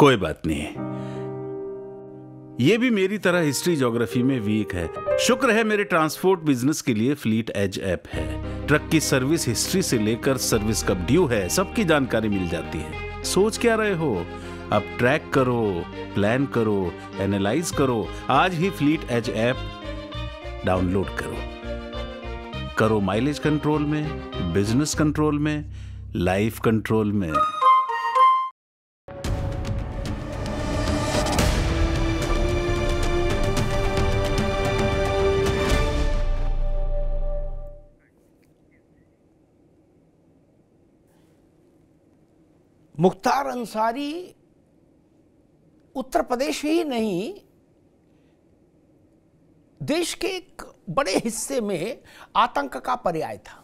कोई बात नहीं, ये भी मेरी तरह हिस्ट्री ज्योग्राफी में वीक है। शुक्र है मेरे ट्रांसपोर्ट बिजनेस के लिए फ्लीट एज ऐप है। ट्रक की सर्विस हिस्ट्री से लेकर सर्विस कब ड्यू है सबकी जानकारी मिल जाती है। सोच क्या रहे हो? अब ट्रैक करो, प्लान करो, एनालाइज करो। आज ही फ्लीट एज ऐप डाउनलोड करो माइलेज कंट्रोल में, बिजनेस कंट्रोल में, लाइफ कंट्रोल में। मुख्तार अंसारी उत्तर प्रदेश ही नहीं, देश के एक बड़े हिस्से में आतंक का पर्याय था।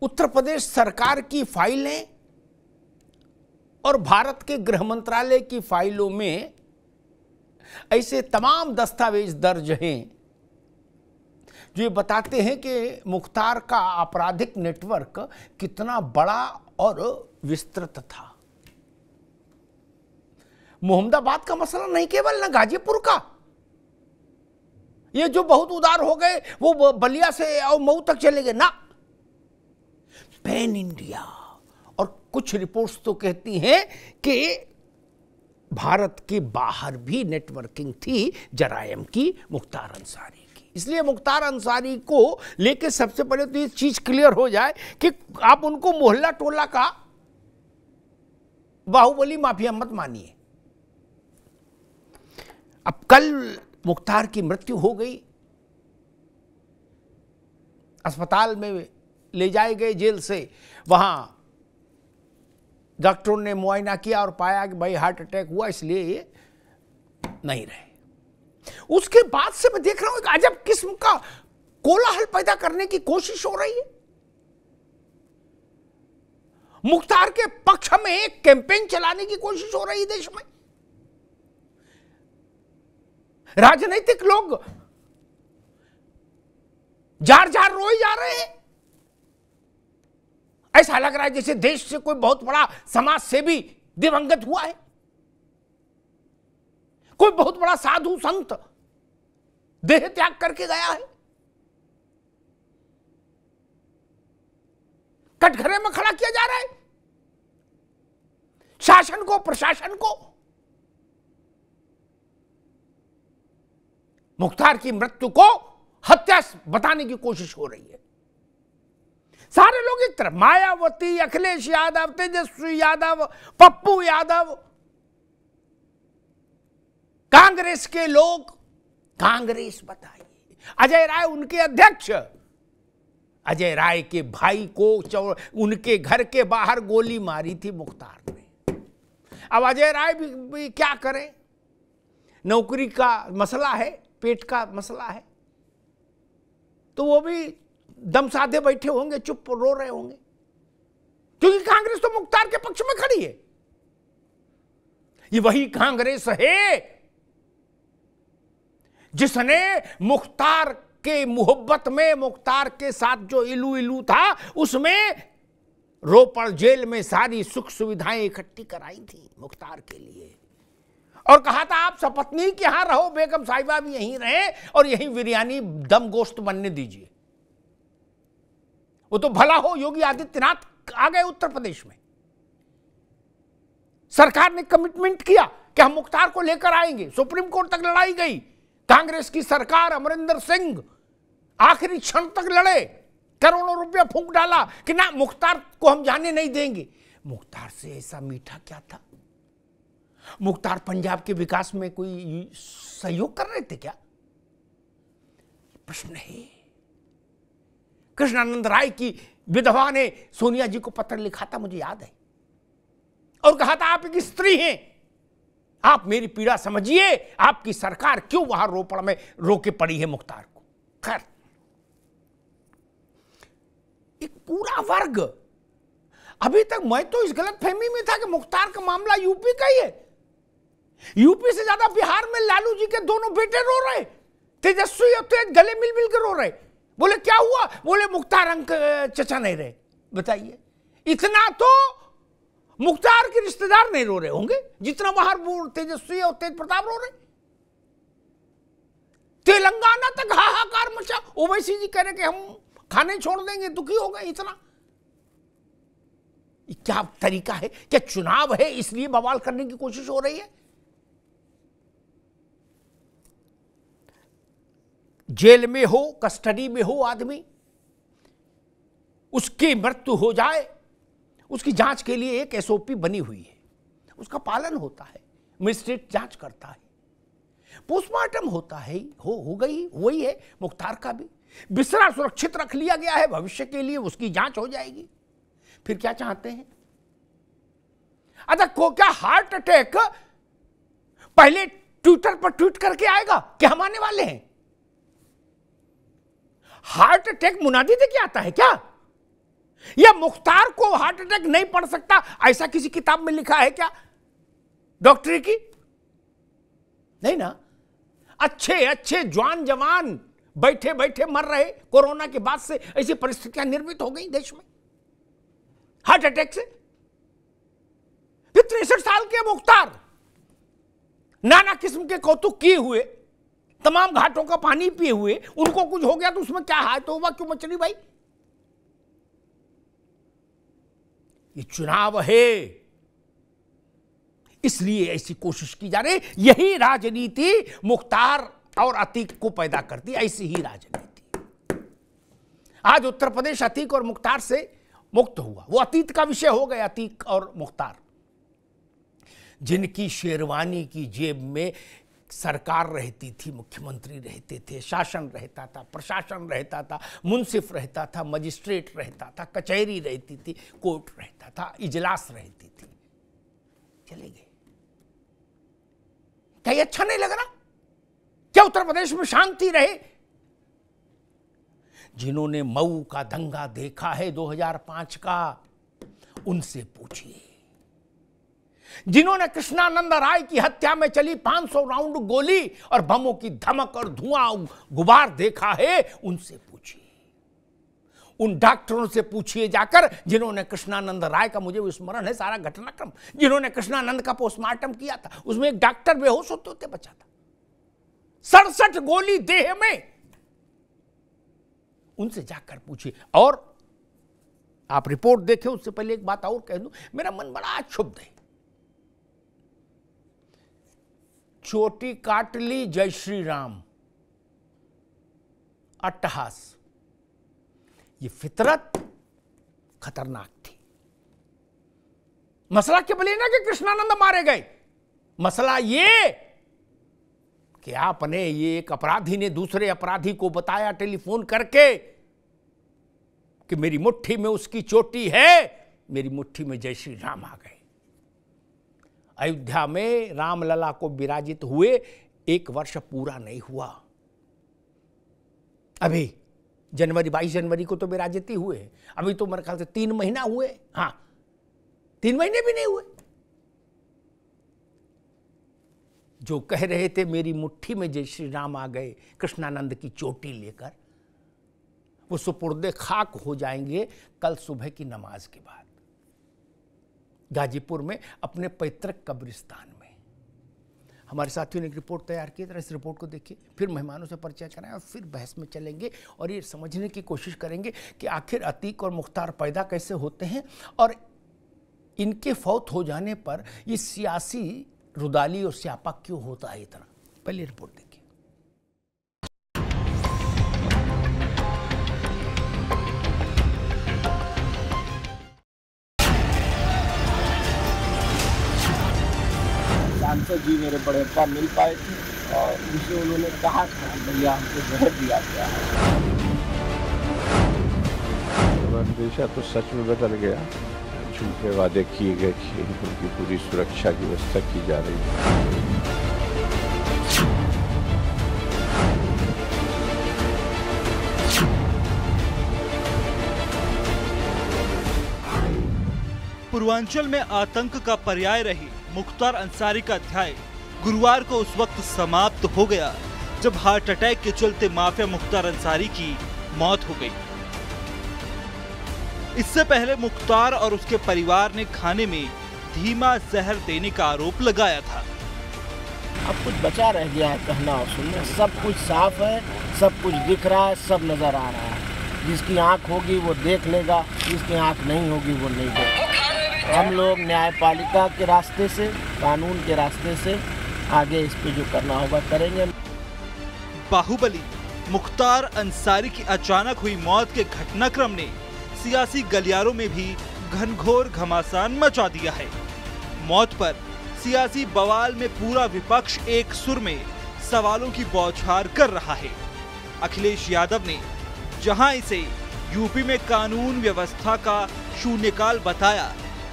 उत्तर प्रदेश सरकार की फाइलें और भारत के गृह मंत्रालय की फाइलों में ऐसे तमाम दस्तावेज दर्ज हैं जो ये बताते हैं कि मुख्तार का आपराधिक नेटवर्क कितना बड़ा और विस्तृत था। मोहम्मदाबाद का मसला नहीं केवल, न गाजीपुर का, ये जो बहुत उदार हो गए वो बलिया से और मऊ तक चले गए ना, पैन इंडिया। और कुछ रिपोर्ट्स तो कहती हैं कि भारत के बाहर भी नेटवर्किंग थी जरायम की मुख्तार अंसारी की। इसलिए मुख्तार अंसारी को लेके सबसे पहले तो ये चीज क्लियर हो जाए कि आप उनको मोहल्ला टोला का बाहुबली माफिया मत मानिए। अब कल मुख्तार की मृत्यु हो गई, अस्पताल में ले जाए गए जेल से, वहां डॉक्टरों ने मुआयना किया और पाया कि भाई हार्ट अटैक हुआ, इसलिए ये नहीं रहे। उसके बाद से मैं देख रहा हूं एक अजब किस्म का कोलाहल पैदा करने की कोशिश हो रही है। मुख्तार के पक्ष में एक कैंपेन चलाने की कोशिश हो रही है देश में। राजनीतिक लोग जार जार रोए जा रहे हैं। ऐसा लग रहा है जैसे देश से कोई बहुत बड़ा समाज सेवी दिवंगत हुआ है, कोई बहुत बड़ा साधु संत देह त्याग करके गया है। कटघरे में खड़ा किया जा रहा है शासन को, प्रशासन को। मुख्तार की मृत्यु को हत्या बताने की कोशिश हो रही है। सारे लोग एक तरफ, मायावती, अखिलेश यादव, तेजस्वी यादव, पप्पू यादव, कांग्रेस के लोग, कांग्रेस बताइए, अजय राय उनके अध्यक्ष, अजय राय के भाई को उनके घर के बाहर गोली मारी थी मुख्तार ने। अब अजय राय भी क्या करें, नौकरी का मसला है, पेट का मसला है, तो वो भी दम साधे बैठे होंगे, चुप रो रहे होंगे, क्योंकि कांग्रेस तो मुख्तार के पक्ष में खड़ी है। ये वही कांग्रेस है जिसने मुख्तार के मोहब्बत में, मुख्तार के साथ जो इलू इलू था, उसमें रोपड़ जेल में सारी सुख सुविधाएं इकट्ठी कराई थी मुख्तार के लिए, और कहा था आप सपत्नी के यहां रहो, बेगम साहिबा भी यहीं रहे और यहीं बिरयानी दम गोश्त बनने दीजिए। वो तो भला हो योगी आदित्यनाथ आ गए उत्तर प्रदेश में, सरकार ने कमिटमेंट किया कि हम मुख्तार को लेकर आएंगे, सुप्रीम कोर्ट तक लड़ाई गई, कांग्रेस की सरकार, अमरिंदर सिंह आखिरी क्षण तक लड़े, करोड़ों रुपया फूंक डाला कि ना मुख्तार को हम जाने नहीं देंगे। मुख्तार से ऐसा मीठा क्या था? मुख्तार पंजाब के विकास में कोई सहयोग कर रहे थे क्या? प्रश्न है। कृष्णानंद राय की विधवा ने सोनिया जी को पत्र लिखा था, मुझे याद है, और कहा था आप एक स्त्री हैं, आप मेरी पीड़ा समझिए, आपकी सरकार क्यों वहां रोपड़ में रोके पड़ी है मुख्तार को। खैर, एक पूरा वर्ग, अभी तक मैं तो इस गलतफहमी में था कि मुख्तार का मामला यूपी का ही है। यूपी से ज्यादा बिहार में लालू जी के दोनों बेटे रो रहे, तेजस्वी और तेज गले मिल मिल कर रो रहे। बोले क्या हुआ? बोले मुख्तार अंक चचा नहीं रहे। बताइए, इतना तो मुख्तार के रिश्तेदार नहीं रो रहे होंगे जितना बाहर वो तेजस्वी और तेज प्रताप रो रहे। तेलंगाना तक हाहाकार मचा। ओवैसी जी कह रहे कि हम खाने छोड़ देंगे, दुखी हो गए। इतना क्या तरीका है? क्या चुनाव है इसलिए बवाल करने की कोशिश हो रही है? जेल में हो, कस्टडी में हो आदमी, उसकी मृत्यु हो जाए, उसकी जांच के लिए एक एसओपी बनी हुई है, उसका पालन होता है, मजिस्ट्रेट जांच करता है, पोस्टमार्टम होता है, हो गई। वही है मुख्तार का भी। बिस्तरा सुरक्षित रख लिया गया है, भविष्य के लिए उसकी जांच हो जाएगी। फिर क्या चाहते हैं? अच्छा, को क्या हार्ट अटैक पहले ट्विटर पर ट्वीट करके आएगा? क्या हम आने वाले हैं? हार्ट अटैक मुनादी दे के आता है क्या? या मुख्तार को हार्ट अटैक नहीं पड़ सकता ऐसा किसी किताब में लिखा है क्या डॉक्टरी की? नहीं ना। अच्छे अच्छे जवान जवान बैठे बैठे मर रहे कोरोना के बाद से। ऐसी परिस्थितियां निर्मित हो गई देश में हार्ट अटैक से। फिर 63 साल के मुख्तार नाना किस्म के कौतुक किए हुए, तमाम घाटों का पानी पिए हुए, उनको कुछ हो गया तो उसमें क्या हाय तौबा क्यों मच रही भाई? ये चुनाव है इसलिए ऐसी कोशिश की जा रही। यही राजनीति मुख्तार और अतीक को पैदा करती, ऐसी ही राजनीति। आज उत्तर प्रदेश अतीक और मुख्तार से मुक्त हुआ। वो अतीत का विषय हो गए। अतीक और मुख्तार जिनकी शेरवानी की जेब में सरकार रहती थी, मुख्यमंत्री रहते थे, शासन रहता था, प्रशासन रहता था, मुंसिफ रहता था, मजिस्ट्रेट रहता था, कचहरी रहती थी, कोर्ट रहता था, इजलास रहती थी, चले गए। क्या ये अच्छा नहीं लग रहा? क्या उत्तर प्रदेश में शांति रहे? जिन्होंने मऊ का दंगा देखा है 2005 का, उनसे पूछिए। जिन्होंने कृष्णानंद राय की हत्या में चली 500 राउंड गोली और बमों की धमक और धुआं गुबार देखा है, उनसे पूछिए। उन डॉक्टरों से पूछिए जाकर जिन्होंने कृष्णानंद राय का, मुझे स्मरण है सारा घटनाक्रम, जिन्होंने कृष्णानंद का पोस्टमार्टम किया था। उसमें एक डॉक्टर बेहोश होते होते बचा था, 67 गोली देह में। उनसे जाकर पूछिए। और आप रिपोर्ट देखें उससे पहले एक बात और कह दूं, मेरा मन बड़ा क्षुब्ध है। चोटी काट ली जय श्री राम, अट्टहास। ये फितरत खतरनाक थी। मसला केवल ना कि कृष्णानंद मारे गए, मसला ये कि आपने, ये एक अपराधी ने दूसरे अपराधी को बताया टेलीफोन करके कि मेरी मुट्ठी में उसकी चोटी है, मेरी मुट्ठी में जय श्री राम आ गए। अयोध्या में रामलला को विराजित हुए 1 वर्ष पूरा नहीं हुआ। अभी 22 जनवरी को तो विराजित ही हुए, अभी तो मेरे ख्याल से 3 महीना हुए। हाँ, 3 महीने भी नहीं हुए। जो कह रहे थे मेरी मुट्ठी में जय श्री राम आ गए कृष्णानंद की चोटी लेकर, वो सुपुर्दे खाक हो जाएंगे कल सुबह की नमाज के बाद गाजीपुर में अपने पैतृक कब्रिस्तान में। हमारे साथियों ने एक रिपोर्ट तैयार की, तरह इस रिपोर्ट को देखिए, फिर मेहमानों से परिचय कराएं और फिर बहस में चलेंगे और ये समझने की कोशिश करेंगे कि आखिर अतीक और मुख्तार पैदा कैसे होते हैं और इनके फौत हो जाने पर ये सियासी रुदाली और स्यापा क्यों होता है इतना। पहले रिपोर्ट देखिए। सांसद जी मेरे बड़े अब्बा मिल पाए थे और मुझे उन्होंने कहा था कि भैया हमको जहर दिया गया है। अंदेशा तो सच में बदल गया। झूठे वादे किए गए कि उनकी पूरी सुरक्षा की व्यवस्था की जा रही है। पूर्वांचल में आतंक का पर्याय रही मुख्तार अंसारी का अध्याय गुरुवार को उस वक्त समाप्त हो गया जब हार्ट अटैक के चलते माफिया मुख्तार अंसारी की मौत हो गई। इससे पहले मुख्तार और उसके परिवार ने खाने में धीमा जहर देने का आरोप लगाया था। अब कुछ बचा रह गया है कहना और सुनना, सब कुछ साफ है, सब कुछ दिख रहा है, सब नजर आ रहा है। जिसकी आंख होगी वो देख लेगा, जिसकी आंख नहीं होगी वो नहीं देखेगा। हम लोग न्यायपालिका के रास्ते से, कानून के रास्ते से आगे इस पे जो करना होगा करेंगे। बाहुबली मुख्तार अंसारी की अचानक हुई मौत के घटनाक्रम ने सियासी गलियारों में भी घनघोर घमासान मचा दिया है। मौत पर सियासी बवाल में पूरा विपक्ष एक सुर में सवालों की बौछार कर रहा है। अखिलेश यादव ने जहां इसे यूपी में कानून व्यवस्था का शून्यकाल बताया,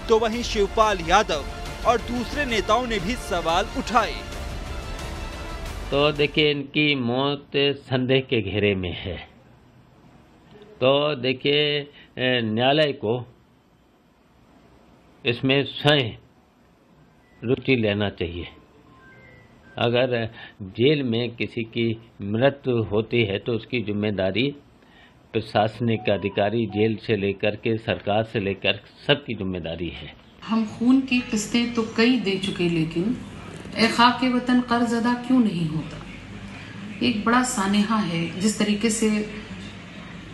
तो वहीं शिवपाल यादव और दूसरे नेताओं ने भी सवाल उठाए। तो देखिए, इनकी मौत संदेह के घेरे में है। तो देखिए, न्यायालय को इसमें स्वयं रुचि लेना चाहिए। अगर जेल में किसी की मृत्यु होती है तो उसकी जिम्मेदारी प्रशासनिक अधिकारी, जेल से लेकर के सरकार से लेकर सबकी जिम्मेदारी है। हम खून की किस्तें तो कई दे चुके, लेकिन ए खाके वतन कर्ज अदा क्यों नहीं होता। एक बड़ा सानेहा है। जिस तरीके से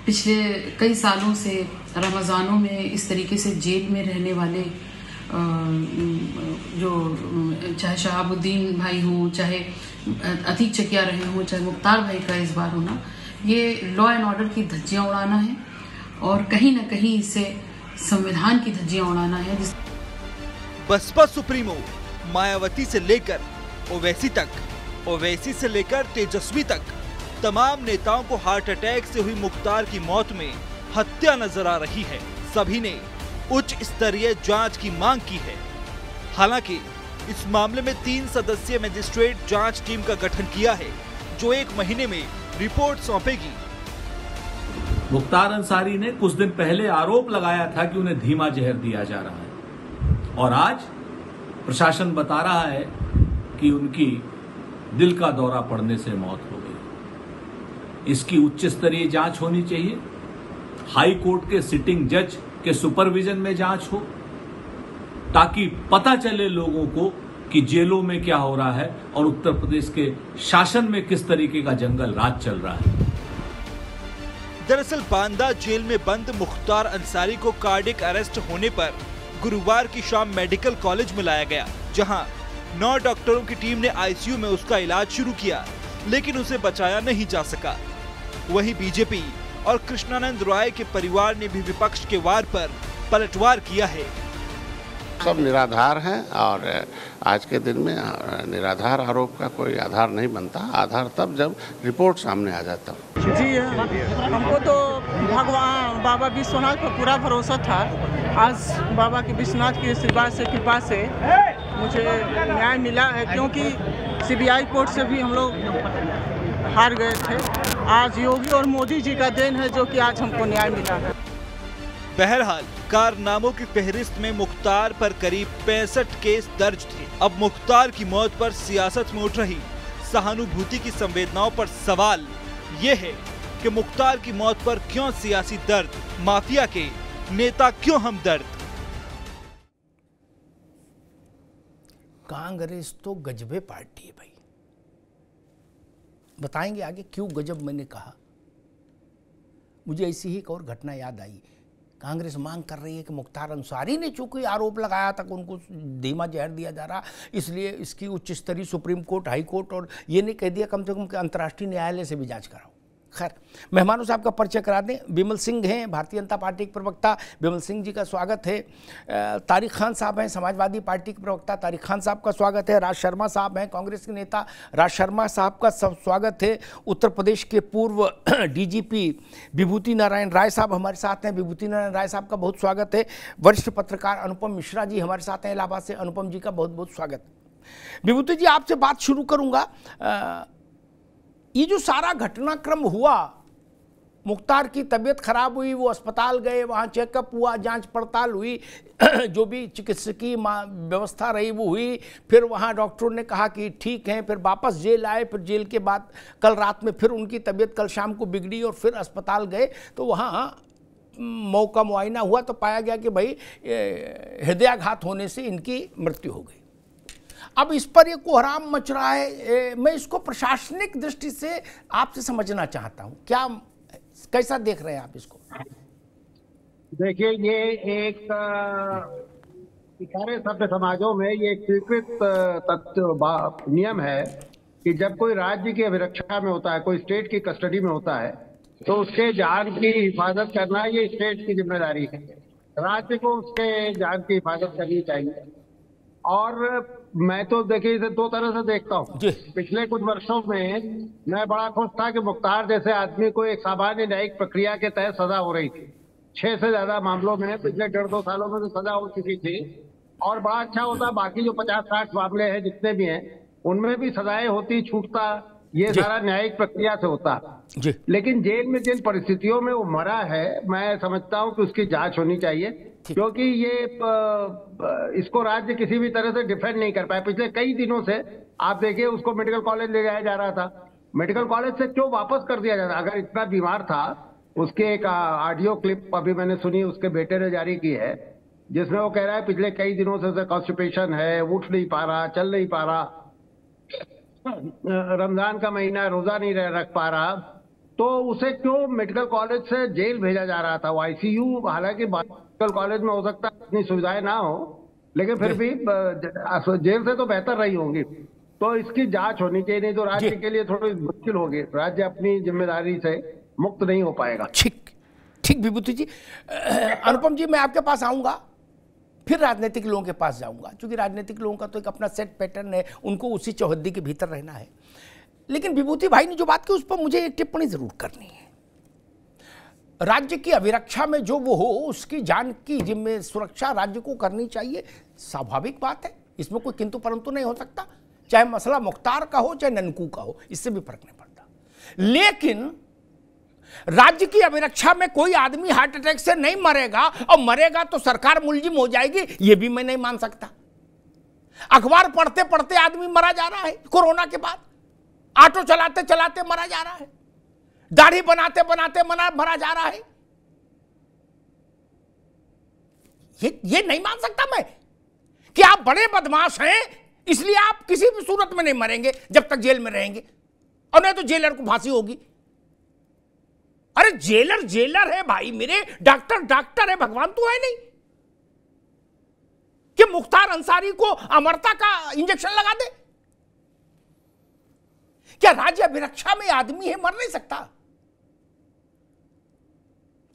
पिछले कई सालों से रमज़ानों में इस तरीके से जेल में रहने वाले जो चाहे शहाबुद्दीन भाई हों, चाहे अतीक चकिया रहे हों, चाहे मुख्तार भाई का इस बार होना, ये लॉ एंड ऑर्डर की धज्जियां उड़ाना है और कहीं न कहीं इससे संविधान की धज्जियां उड़ाना है। बसपा सुप्रीमो मायावती से लेकर ओवैसी तक, ओवैसी से लेकर तेजस्वी तक, तमाम नेताओं को हार्ट अटैक से हुई मुख्तार की मौत में हत्या नजर आ रही है। सभी ने उच्च स्तरीय जांच की मांग की है। हालांकि इस मामले में 3 सदस्यीय मजिस्ट्रेट जांच टीम का गठन किया है, जो 1 महीने में रिपोर्ट सौंपेगी। मुख्तार अंसारी ने कुछ दिन पहले आरोप लगाया था कि उन्हें धीमा जहर दिया जा रहा है, और आज प्रशासन बता रहा है कि उनकी दिल का दौरा पड़ने से मौत हो गई। इसकी उच्च स्तरीय जांच होनी चाहिए। हाई कोर्ट के सिटिंग जज के सुपरविजन में जांच हो, ताकि पता चले लोगों को कि जेलों में क्या हो रहा है और उत्तर प्रदेश के शासन में किस तरीके का जंगल राज चल रहा है। दरअसल बांदा जेल में बंद मुख्तार अंसारी को कार्डियक अरेस्ट होने पर गुरुवार की शाम मेडिकल कॉलेज में लाया गया, जहां 9 डॉक्टरों की टीम ने आईसीयू में उसका इलाज शुरू किया, लेकिन उसे बचाया नहीं जा सका। वहीं बीजेपी और कृष्णानंद राय के परिवार ने भी विपक्ष के वार पर पलटवार किया है। सब निराधार हैं और आज के दिन में निराधार आरोप का कोई आधार नहीं बनता। आधार तब जब रिपोर्ट सामने आ जाता। जी, हमको तो भगवान बाबा विश्वनाथ पर पूरा भरोसा था। आज बाबा के विश्वनाथ की आशीर्वाद से, कृपा से मुझे न्याय मिला है, क्योंकि सीबीआई कोर्ट से भी हम लोग हार गए थे। आज योगी और मोदी जी का देन है जो कि आज हमको न्याय मिला है। बहरहाल कारनामों की फहरिस्त में मुख्तार पर करीब 65 केस दर्ज थे। अब मुख्तार की मौत पर सियासत में उठ रही सहानुभूति की संवेदनाओं पर सवाल ये है कि मुख्तार की मौत पर क्यों सियासी दर्द, माफिया के नेता क्यों हमदर्द। कांग्रेस तो गजबे पार्टी है भाई। बताएंगे आगे क्यों गजब मैंने कहा। मुझे ऐसी ही एक और घटना याद आई। कांग्रेस मांग कर रही है कि मुख्तार अंसारी ने चूंकि आरोप लगाया था कि उनको धीमा जहर दिया जा रहा, इसलिए इसकी उच्च स्तरीय सुप्रीम कोर्ट, हाई कोर्ट और ये नहीं कह दिया कम से कम कि अंतर्राष्ट्रीय न्यायालय से भी जांच कराओ। खैर, मेहमानों साहब का परिचय करा दें। विमल सिंह हैं, भारतीय जनता पार्टी के प्रवक्ता। विमल सिंह जी का स्वागत है। तारिक खान साहब हैं, समाजवादी पार्टी के प्रवक्ता। तारिक खान साहब का स्वागत है। राज शर्मा साहब हैं, कांग्रेस के नेता। राज शर्मा साहब का स्वागत है। उत्तर प्रदेश के पूर्व डीजीपी विभूति नारायण राय साहब हमारे साथ हैं। विभूति नारायण राय साहब का बहुत स्वागत है। वरिष्ठ पत्रकार अनुपम मिश्रा जी हमारे साथ हैं इलाहाबाद से। अनुपम जी का बहुत बहुत स्वागत। विभूति जी, आपसे बात शुरू करूंगा। ये जो सारा घटनाक्रम हुआ, मुख्तार की तबीयत खराब हुई, वो अस्पताल गए, वहाँ चेकअप हुआ, जांच पड़ताल हुई, जो भी चिकित्सकीय व्यवस्था रही वो हुई, फिर वहाँ डॉक्टरों ने कहा कि ठीक हैं, फिर वापस जेल आए, फिर जेल के बाद कल रात में फिर उनकी तबीयत कल शाम को बिगड़ी और फिर अस्पताल गए, तो वहाँ मौका मुआयना हुआ तो पाया गया कि भाई हृदयाघात होने से इनकी मृत्यु हो गई। अब इस पर ये कोहराम मच रहा है, मैं इसको प्रशासनिक दृष्टि से आपसे समझना चाहता हूं, क्या कैसा देख रहे हैं आप इसको? देखिए, ये एक सारे सभ्य समाजों में ये एक स्वीकृत तत्व नियम है कि जब कोई राज्य की अभिरक्षा में होता है, कोई स्टेट की कस्टडी में होता है, तो उसके जान की हिफाजत करना ये स्टेट की जिम्मेदारी है। राज्य को उसके जान की हिफाजत करनी चाहिए। और मैं तो देखिए इसे दो तरह से देखता हूँ। पिछले कुछ वर्षों में मैं बड़ा खुश था कि मुख्तार जैसे आदमी को एक सामान्य न्यायिक प्रक्रिया के तहत सजा हो रही थी। 6 से ज्यादा मामलों में पिछले 1.5-2 सालों में तो सजा हो चुकी थी, और बड़ा अच्छा होता बाकी जो 50-60 मामले हैं जितने भी हैं उनमें भी सजाएं होती, छूटता, ये सारा न्यायिक प्रक्रिया से होता। लेकिन जेल में जिन परिस्थितियों में वो मरा है, मैं समझता हूँ कि उसकी जांच होनी चाहिए, क्योंकि ये इसको राज्य किसी भी तरह से डिफेंड नहीं कर पाया। पिछले कई दिनों से आप देखिए उसको मेडिकल कॉलेज ले जाया जा रहा था, मेडिकल कॉलेज से क्यों वापस कर दिया जाता? अगर इतना बीमार था, उसके एक ऑडियो क्लिप अभी मैंने सुनी, उसके बेटे ने जारी की है, जिसमें वो कह रहा है पिछले कई दिनों से उसे कॉन्स्टिपेशन है, उठ नहीं पा रहा, चल नहीं पा रहा, रमजान का महीना रोजा नहीं रख पा रहा, तो उसे क्यों मेडिकल कॉलेज से जेल भेजा जा रहा था? वो आईसीयू, हालांकि मेडिकल कॉलेज में हो सकता है इतनी सुविधाएं ना हो, लेकिन फिर भी जेल से तो बेहतर रही होंगी। तो इसकी जांच होनी चाहिए, नहीं तो राज्य के लिए थोड़ी मुश्किल होगी, राज्य अपनी जिम्मेदारी से मुक्त नहीं हो पाएगा। ठीक विभूति जी। अनुपम जी, मैं आपके पास आऊंगा, फिर राजनीतिक लोगों के पास जाऊंगा, क्योंकि राजनीतिक लोगों का तो एक अपना सेट पैटर्न है, उनको उसी चौहद्दी के भीतर रहना है। लेकिन विभूति भाई ने जो बात की उस पर मुझे एक टिप्पणी जरूर करनी है। राज्य की अभिरक्षा में जो वो हो, उसकी जान की जिम्मे सुरक्षा राज्य को करनी चाहिए, स्वाभाविक बात है, इसमें कोई किंतु परंतु नहीं हो सकता। चाहे मसला मुख्तार का हो चाहे ननकू का हो, इससे भी फर्क नहीं पड़ता। लेकिन राज्य की अभिरक्षा में कोई आदमी हार्ट अटैक से नहीं मरेगा, और मरेगा तो सरकार मुलजिम हो जाएगी, यह भी मैं नहीं मान सकता। अखबार पढ़ते पढ़ते आदमी मरा जा रहा है कोरोना के बाद, ऑटो चलाते चलाते मरा जा रहा है, दाढ़ी बनाते बनाते मरा जा रहा है। ये नहीं मान सकता मैं कि आप बड़े बदमाश हैं, इसलिए आप किसी भी सूरत में नहीं मरेंगे जब तक जेल में रहेंगे, और नहीं तो जेलर को फांसी होगी। अरे जेलर जेलर है भाई मेरे, डॉक्टर डॉक्टर है, भगवान तो है नहीं कि मुख्तार अंसारी को अमरता का इंजेक्शन लगा दे। क्या राज्य अभिरक्षा में आदमी है, मर नहीं सकता?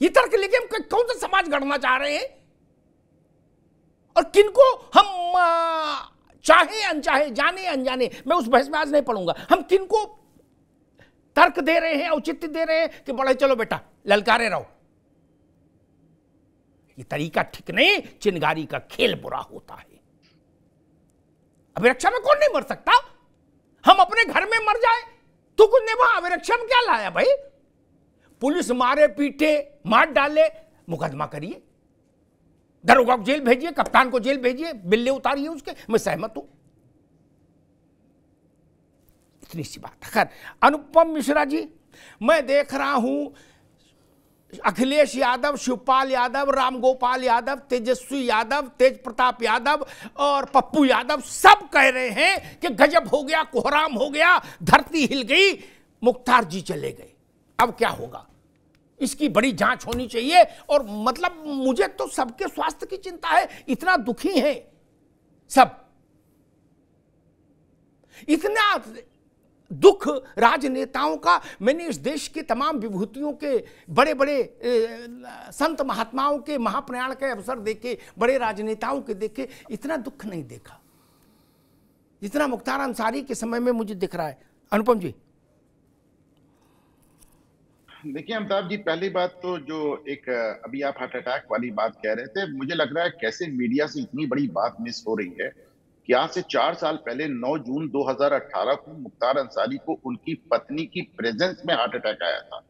ये तर्क लेके हम कौन सा समाज गढ़ना चाह रहे हैं? और किनको हम चाहे अनचाहे, जाने अनजाने, मैं उस बहस में आज नहीं पढ़ूंगा, हम किनको तर्क दे रहे हैं, औचित्य दे रहे हैं कि बड़े चलो बेटा ललकारे रहो? ये तरीका ठीक नहीं, चिनगारी का खेल बुरा होता है। अभिरक्षा में कौन नहीं मर सकता? हम अपने घर में मर जाए तो कुछ नहीं, वहां अभिरक्षा में क्या लाया भाई? पुलिस मारे पीटे मार डाले, मुकदमा करिए, दरोगा को जेल भेजिए, कप्तान को जेल भेजिए, बिल्ले उतारिए उसके, मैं सहमत हूं, इतनी सी बात। खैर अनुपम मिश्रा जी, मैं देख रहा हूं अखिलेश यादव, शिवपाल यादव, रामगोपाल यादव, तेजस्वी यादव, तेज प्रताप यादव और पप्पू यादव सब कह रहे हैं कि गजब हो गया, कोहराम हो गया, धरती हिल गई, मुख्तार जी चले गए, अब क्या होगा? इसकी बड़ी जांच होनी चाहिए। और मतलब मुझे तो सबके स्वास्थ्य की चिंता है, इतना दुखी है सब, इतना दुख राजनेताओं का मैंने इस देश के तमाम विभूतियों के, बड़े बड़े संत महात्माओं के महाप्रयाण के अवसर देखे, बड़े राजनेताओं के देखे, इतना दुख नहीं देखा जितना मुख्तार अंसारी के समय में मुझे दिख रहा है। अनुपम जी। देखिए अमिताभ जी, पहली बात तो जो एक अभी आप हार्ट अटैक वाली बात कह रहे थे, मुझे लग रहा है कैसे मीडिया से इतनी बड़ी बात मिस हो रही है कि आज से 4 साल पहले 9 जून 2018 को मुख्तार अंसारी को उनकी पत्नी की प्रेजेंस में हार्ट अटैक आया था।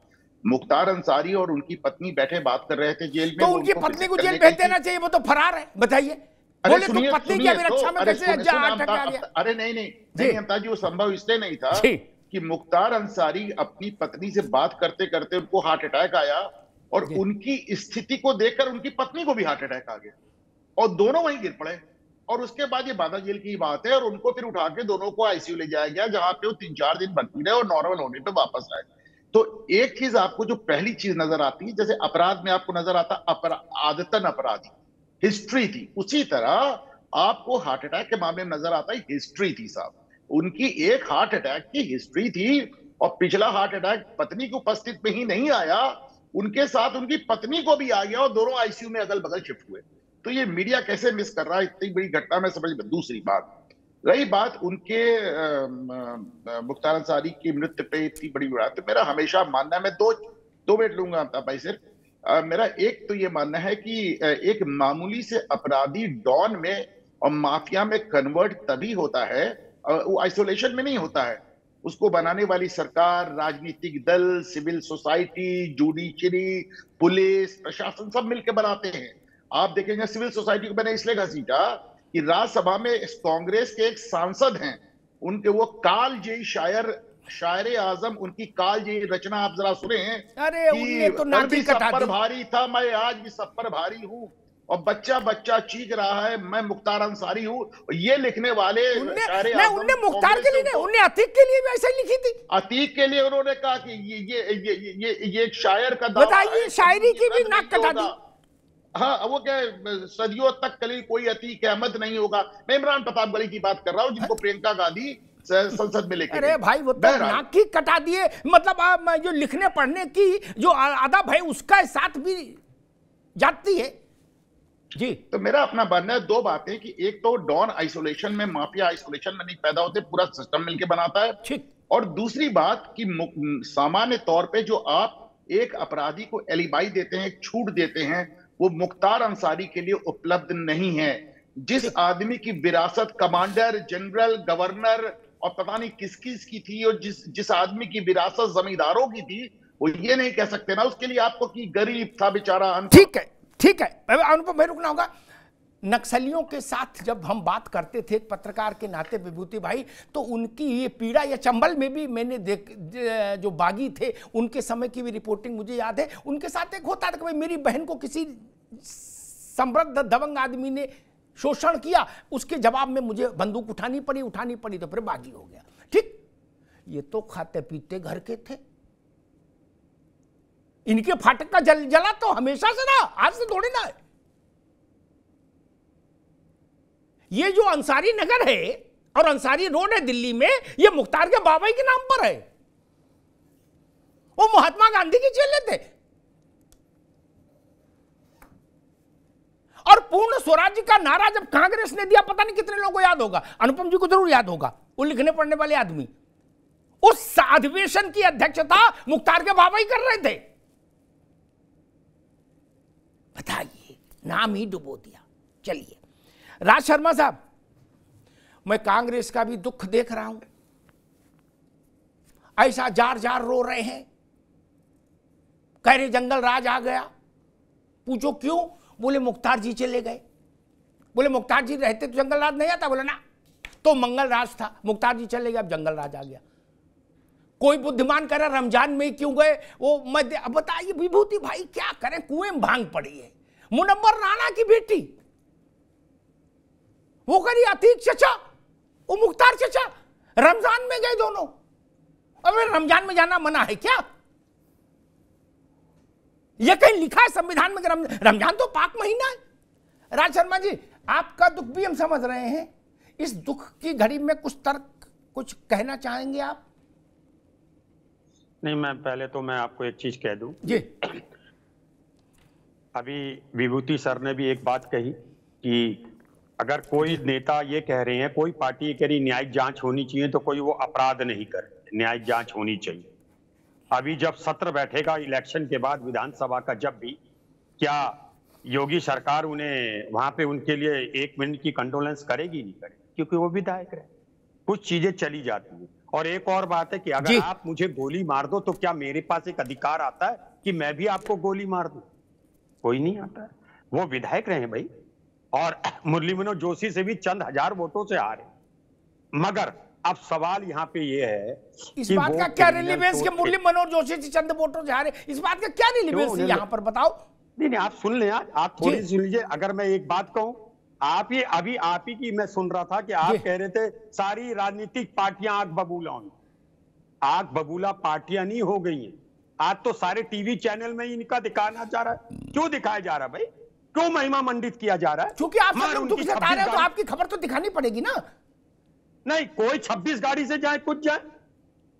मुख्तार अंसारी और उनकी पत्नी बैठे बात कर रहे थे जेल में। तो उनकी पत्नी को जेल भेज देना चाहिए, वो तो फरार है, बताइए। बोले तो पत्नी की अभिरक्षा में कैसे हार्ट अटैक आ गया? अरे नहीं अमिताभ जी, वो संभव इसलिए नहीं था कि मुख्तार अंसारी अपनी पत्नी से बात करते करते उनको हार्ट अटैक आया, और उनकी स्थिति को देखकर उनकी पत्नी को भी हार्ट अटैक आ गया और दोनों वहीं गिर पड़े। और उसके बाद ये बांदा जेल की बात है और उनको फिर उठा के दोनों को आईसीयू ले जाया गया, जहां पे वो 3-4 दिन भर्ती रहे और नॉर्मल होने पे वापस आए। तो एक चीज आपको जो पहली चीज नजर आती है, जैसे अपराध में आपको नजर आता आदतन अपराधी हिस्ट्री थी, उसी तरह आपको हार्ट अटैक के मामले में नजर आता है हिस्ट्री थी साहब। उनकी एक हार्ट अटैक की हिस्ट्री थी और पिछला हार्ट अटैक पत्नी की उपस्थित में ही नहीं आया, उनके साथ उनकी पत्नी को भी आ गया और दोनों आईसीयू में अगल बगल शिफ्ट हुए। तो ये मीडिया कैसे मिस कर रहा है, इतनी बड़ी घटना में समझ में। दूसरी बात रही बात उनके मुख्तार अंसारी की मृत्यु पे इतनी बड़ी बात, मेरा हमेशा मानना है, मैं दो मिनट लूंगा भाई सिर्फ। मेरा एक तो ये मानना है कि एक मामूली से अपराधी डॉन में और माफिया में कन्वर्ट तभी होता है, वो आइसोलेशन में नहीं होता है, उसको बनाने वाली सरकार, राजनीतिक दल, सिविल सोसाइटी, जुडिशरी, पुलिस, प्रशासन सब मिलकर बनाते हैं। आप देखेंगे सिविल सोसाइटी को मैंने इसलिए घसीटा कि राज्यसभा में कांग्रेस के एक सांसद हैं, उनके वो कालजयी शायर आजम, उनकी कालजयी रचना आप जरा सुने। अरे उनने तो नाती कटा दी। भारी था मैं आज भी सब पर भारी हूँ और बच्चा बच्चा चीख रहा है मैं मुख्तार अंसारी हूँ। ये लिखने वाले उनने मुख्तार के लिए नहीं, उनने अतीक के लिए भी ऐसे ही लिखी थी। अतीक के लिए उन्होंने कहा कि ये एक शायर का बताइए, शायरी की भी नाक कटा दी। हाँ, वो क्या सदियों तक कलील कोई अतीक अहमद नहीं होगा। मैं इमरान प्रताप गली की बात कर रहा हूँ, जिनको प्रियंका गांधी संसद में लेके। अरे भाई वो तो नाक ही कटा दिए, मतलब आप जो लिखने पढ़ने की जो अदब है उसका साथ भी जाती है जी। तो मेरा अपना मानना है, दो बातें कि एक तो डॉन आइसोलेशन में, माफिया आइसोलेशन में नहीं पैदा होते, पूरा सिस्टम मिलके बनाता है। ठीक। और दूसरी बात कि सामान्य तौर पे जो आप एक अपराधी को एलिबाई देते हैं, छूट देते हैं, वो मुख्तार अंसारी के लिए उपलब्ध नहीं है। जिस आदमी की विरासत कमांडर, जनरल, गवर्नर और पता नहीं किस की थी, और जिस आदमी की विरासत जमींदारों की थी, वो ये नहीं कह सकते ना उसके लिए आपको कि गरीब था बेचारा। ठीक है, ठीक है, अनुपम भाई रुकना होगा। नक्सलियों के साथ जब हम बात करते थे पत्रकार के नाते विभूति भाई, तो उनकी ये पीड़ा या चंबल में भी मैंने जो बागी थे उनके समय की भी रिपोर्टिंग मुझे याद है। उनके साथ एक होता था कि भाई मेरी बहन को किसी समृद्ध दबंग आदमी ने शोषण किया, उसके जवाब में मुझे बंदूक उठानी पड़ी तो फिर बागी हो गया। ठीक, ये तो खाते पीते घर के थे। इनके फाटक का जला तो हमेशा से ना, आज से थोड़ी ना है। ये जो अंसारी नगर है और अंसारी रोड है दिल्ली में, ये मुख्तार के बाबा के नाम पर है। वो महात्मा गांधी के चेले थे। और पूर्ण स्वराज्य का नारा जब कांग्रेस ने दिया, पता नहीं कितने लोगों को याद होगा, अनुपम जी को जरूर याद होगा, वो लिखने पढ़ने वाले आदमी, उस अधिवेशन की अध्यक्षता मुख्तार के बाबा ही कर रहे थे। बताइए, नाम ही डुबो दिया। चलिए राज शर्मा साहब, मैं कांग्रेस का भी दुख देख रहा हूं, ऐसा जार जार रो रहे हैं, कह रहे जंगल राज आ गया। पूछो क्यों? बोले मुख्तार जी चले गए। बोले मुख्तार जी रहते तो जंगल राज नहीं आता। बोले ना, तो मंगल राज था, मुख्तार जी चले गए, अब जंगल राज आ गया। कोई बुद्धिमान कह रहा रमजान में क्यों गए वो मध्य। अब बताइए विभूति भाई क्या करें, कुएं में भांग पड़ी है। मुनव्वर राणा की बेटी वो करी अतीक चचा, वो मुख्तार चचा, रमजान में गए दोनों। अब रमजान में जाना मना है क्या? ये कहीं लिखा है संविधान में? रमजान तो पाक महीना है। राज शर्मा जी, आपका दुख भी हम समझ रहे हैं, इस दुख की घड़ी में कुछ तर्क, कुछ कहना चाहेंगे आप? नहीं, मैं पहले तो मैं आपको एक चीज कह दूं जी। अभी विभूति सर ने भी एक बात कही कि अगर कोई नेता ये कह रहे हैं, कोई पार्टी ये कह रही न्यायिक जांच होनी चाहिए, तो कोई वो अपराध नहीं करे, न्यायिक जांच होनी चाहिए। अभी जब सत्र बैठेगा इलेक्शन के बाद विधानसभा का, जब भी, क्या योगी सरकार उन्हें वहां पे उनके लिए 1 मिनट की कंडोलेंस करेगी? नहीं करेगी, क्योंकि वो विधायक रहे। कुछ चीजें चली जाती हैं। और एक और बात है कि अगर आप मुझे गोली मार दो तो क्या मेरे पास एक अधिकार आता है कि मैं भी आपको गोली मार दूं? कोई नहीं आता है। वो विधायक रहे भाई, और मुरली मनोहर जोशी से भी चंद हजार वोटों से हारे, मगर अब सवाल यहाँ पे ये है इस कि बात वो का क्या criminal रिलीवेंस के सोच के- मुरली मनोहर जोशी जी चंद वोटों से हारे, इस बात का क्या रिलीवेंस है यहाँ पर बताओ? नहीं नहीं, आप सुन लें, आप थोड़ी सुन लीजिए। अगर मैं एक बात कहूं, आप ये अभी आप ही की मैं सुन रहा था कि आप कह रहे थे सारी राजनीतिक पार्टियां आग बबूला हुई। आग बबूला पार्टियां नहीं हो गई हैं, आज तो सारे टीवी चैनल में ही इनका दिखाना जा रहा है। क्यों दिखाया जा रहा है भाई? क्यों महिमा मंडित किया जा रहा है? क्योंकि आप सब लोग दुख जता रहे हो तो आपकी खबर तो दिखानी पड़ेगी ना। नहीं, कोई 26 गाड़ी से जाए कुछ जाए।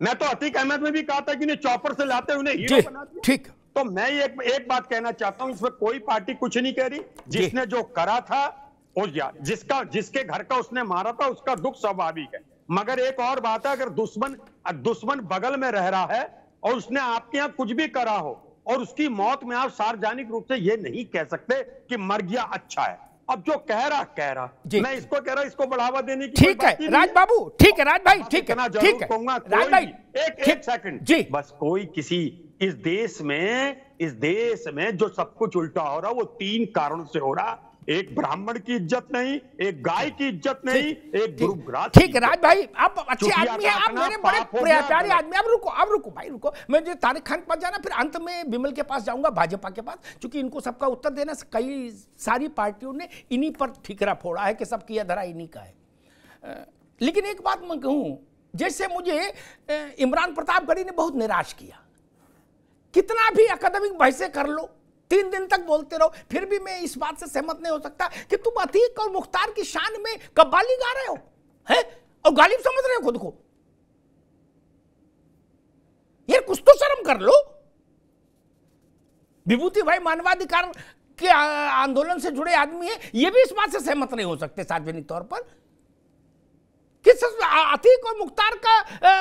मैं तो अतीक अहमद में भी कहा था कि उन्हें चॉपर से लाते उन्हें हीरो बना दिया। ठीक, तो मैं एक बात कहना चाहता हूं, इसमें कोई पार्टी कुछ नहीं कह रही। जिसने जो करा था जिसके घर का उसने मारा था उसका दुख स्वाभाविक है। मगर एक और बात है, अगर दुश्मन बगल में रह रहा है और उसने आपके यहां कुछ भी करा हो और उसकी मौत में आप सार्वजनिक रूप से ये नहीं कह सकते कि मर गया अच्छा है। अब जो कह रहा मैं इसको कह रहा, इसको बढ़ावा देने की ठीक है राज बाबू, ठीक है राज भाई, ठीक है ठीक है राज भाई, एक सेकंड जी, बस कोई किसी इस देश में जो सब कुछ उल्टा हो रहा, वो 3 कारणों से हो रहा। एक ब्राह्मण की इज्जत नहीं, एक गाय की इज्जत नहीं, एक गुरुग्रास। ठीक है राज भाई, आप अच्छे आदमी हैं, आप मेरे बड़े प्यारे आदमी। अब रुको भाई रुको, मैं जो तारिक खान के पास जाना, फिर अंत में बिमल के पास जाऊंगा, भाजपा के पास, क्योंकि इनको सबका उत्तर देना। कई सारी पार्टियों ने इन्हीं पर ठिकरा फोड़ा है कि सबकी अधरा इन्हीं का है। लेकिन एक बात मैं कहूं, जैसे मुझे इमरान प्रतापगढ़ी ने बहुत निराश किया। कितना भी अकादमिक बहसें कर लो, 3 दिन तक बोलते रहो, फिर भी मैं इस बात से सहमत नहीं हो सकता कि तुम अतीक और मुख्तार की शान में कव्वाली गा रहे हो हैं और गालिब समझ रहे हो खुद को। यार कुछ तो शर्म कर लो। विभूति भाई मानवाधिकार के आंदोलन से जुड़े आदमी है, ये भी इस बात से सहमत नहीं हो सकते सार्वजनिक तौर पर कि अतीक और मुख्तार का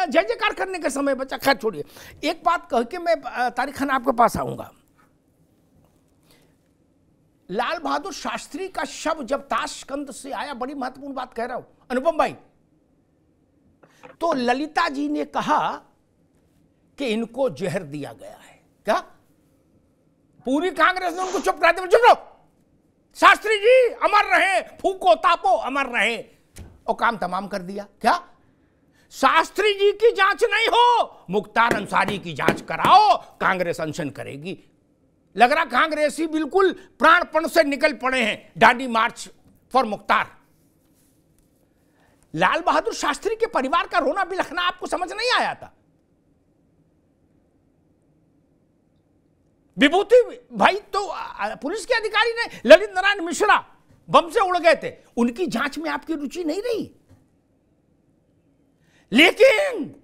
जय जयकार करने का समय बचा। खैर छोड़िए, एक बात कह के मैं तारिक खान आपके पास आऊंगा। लाल बहादुर शास्त्री का शव जब ताशकंद से आया, बड़ी महत्वपूर्ण बात कह रहा हूं अनुपम भाई, तो ललिता जी ने कहा कि इनको जहर दिया गया है। क्या? पूरी कांग्रेस ने उनको चुप कराते, चुप रहो, शास्त्री जी अमर रहे, फूको तापो अमर रहे, और काम तमाम कर दिया। क्या? शास्त्री जी की जांच नहीं हो, मुख्तार अंसारी की जांच कराओ, कांग्रेस अनशन करेगी। लग रहा कांग्रेसी बिल्कुल प्राणपण से निकल पड़े हैं डांडी मार्च फॉर मुख्तार। लाल बहादुर शास्त्री के परिवार का रोना बिलखना आपको समझ नहीं आया था? विभूति भाई तो पुलिस के अधिकारी ने, ललित नारायण मिश्रा बम से उड़ गए थे, उनकी जांच में आपकी रुचि नहीं रही। लेकिन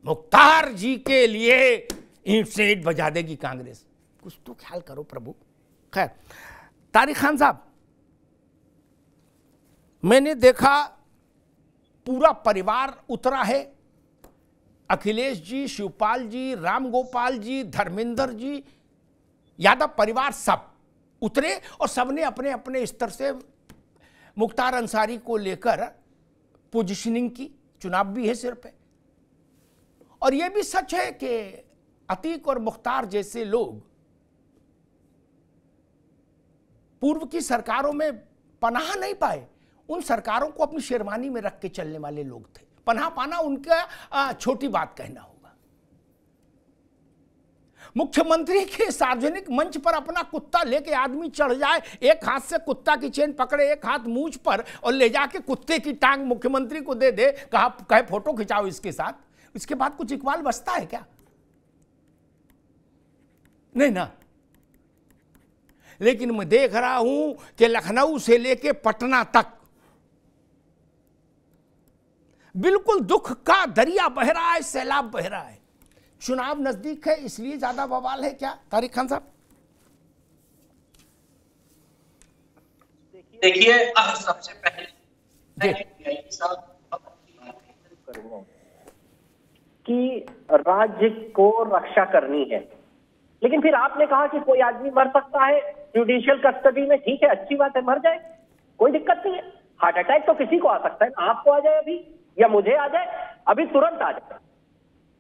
मुख्तार जी के लिए ईंट से ईंट बजा देगी कांग्रेस। कुछ तो ख्याल करो प्रभु। खैर, तारिक खान साहब, मैंने देखा पूरा परिवार उतरा है। अखिलेश जी, शिवपाल जी, रामगोपाल जी, धर्मेंद्र जी, यादव परिवार सब उतरे और सबने अपने अपने स्तर से मुख्तार अंसारी को लेकर पोजीशनिंग की। चुनाव भी है सिर पे। और यह भी सच है कि अतीक और मुख्तार जैसे लोग पूर्व की सरकारों में पनाह नहीं पाए, उन सरकारों को अपनी शेरवानी में रख के चलने वाले लोग थे। पनाह पाना उनका छोटी बात कहना होगा। मुख्यमंत्री के सार्वजनिक मंच पर अपना कुत्ता लेके आदमी चढ़ जाए, एक हाथ से कुत्ता की चेन पकड़े, एक हाथ मूंछ पर, और ले जाके कुत्ते की टांग मुख्यमंत्री को दे दे, कहे फोटो खिंचाओ इसके साथ, इसके बाद कुछ इकबाल बचता है क्या? नहीं ना। लेकिन मैं देख रहा हूं कि लखनऊ से लेके पटना तक बिल्कुल दुख का दरिया बह रहा है, सैलाब बह रहा है। चुनाव नजदीक है, इसलिए ज्यादा बवाल है क्या तारिक खान साहब? देखिए, सबसे पहले कि राज्य को रक्षा करनी है, लेकिन फिर आपने कहा कि कोई आदमी मर सकता है जुडिशियल कस्टडी में। ठीक है, अच्छी बात है, मर जाए, कोई दिक्कत नहीं है। हार्ट अटैक तो किसी को आ सकता है, आपको आ जाए अभी या मुझे आ जाए, अभी तुरंत आ जाए।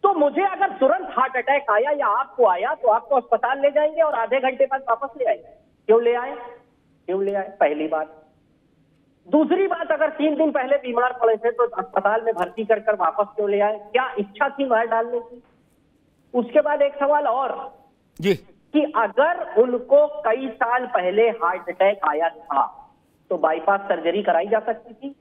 तो मुझे अगर तुरंत हार्ट अटैक आया या आपको आया तो आपको अस्पताल ले जाएंगे और आधे घंटे बाद वापस ले आएंगे। क्यों ले आए? पहली बात। दूसरी बात, अगर 3 दिन पहले बीमार पड़े थे तो अस्पताल में भर्ती कर वापस क्यों ले आए? क्या इच्छा थी मार डालने की? उसके बाद एक सवाल और जी, कि अगर उनको कई साल पहले हार्ट अटैक आया था तो बाईपास सर्जरी कराई जा सकती थी,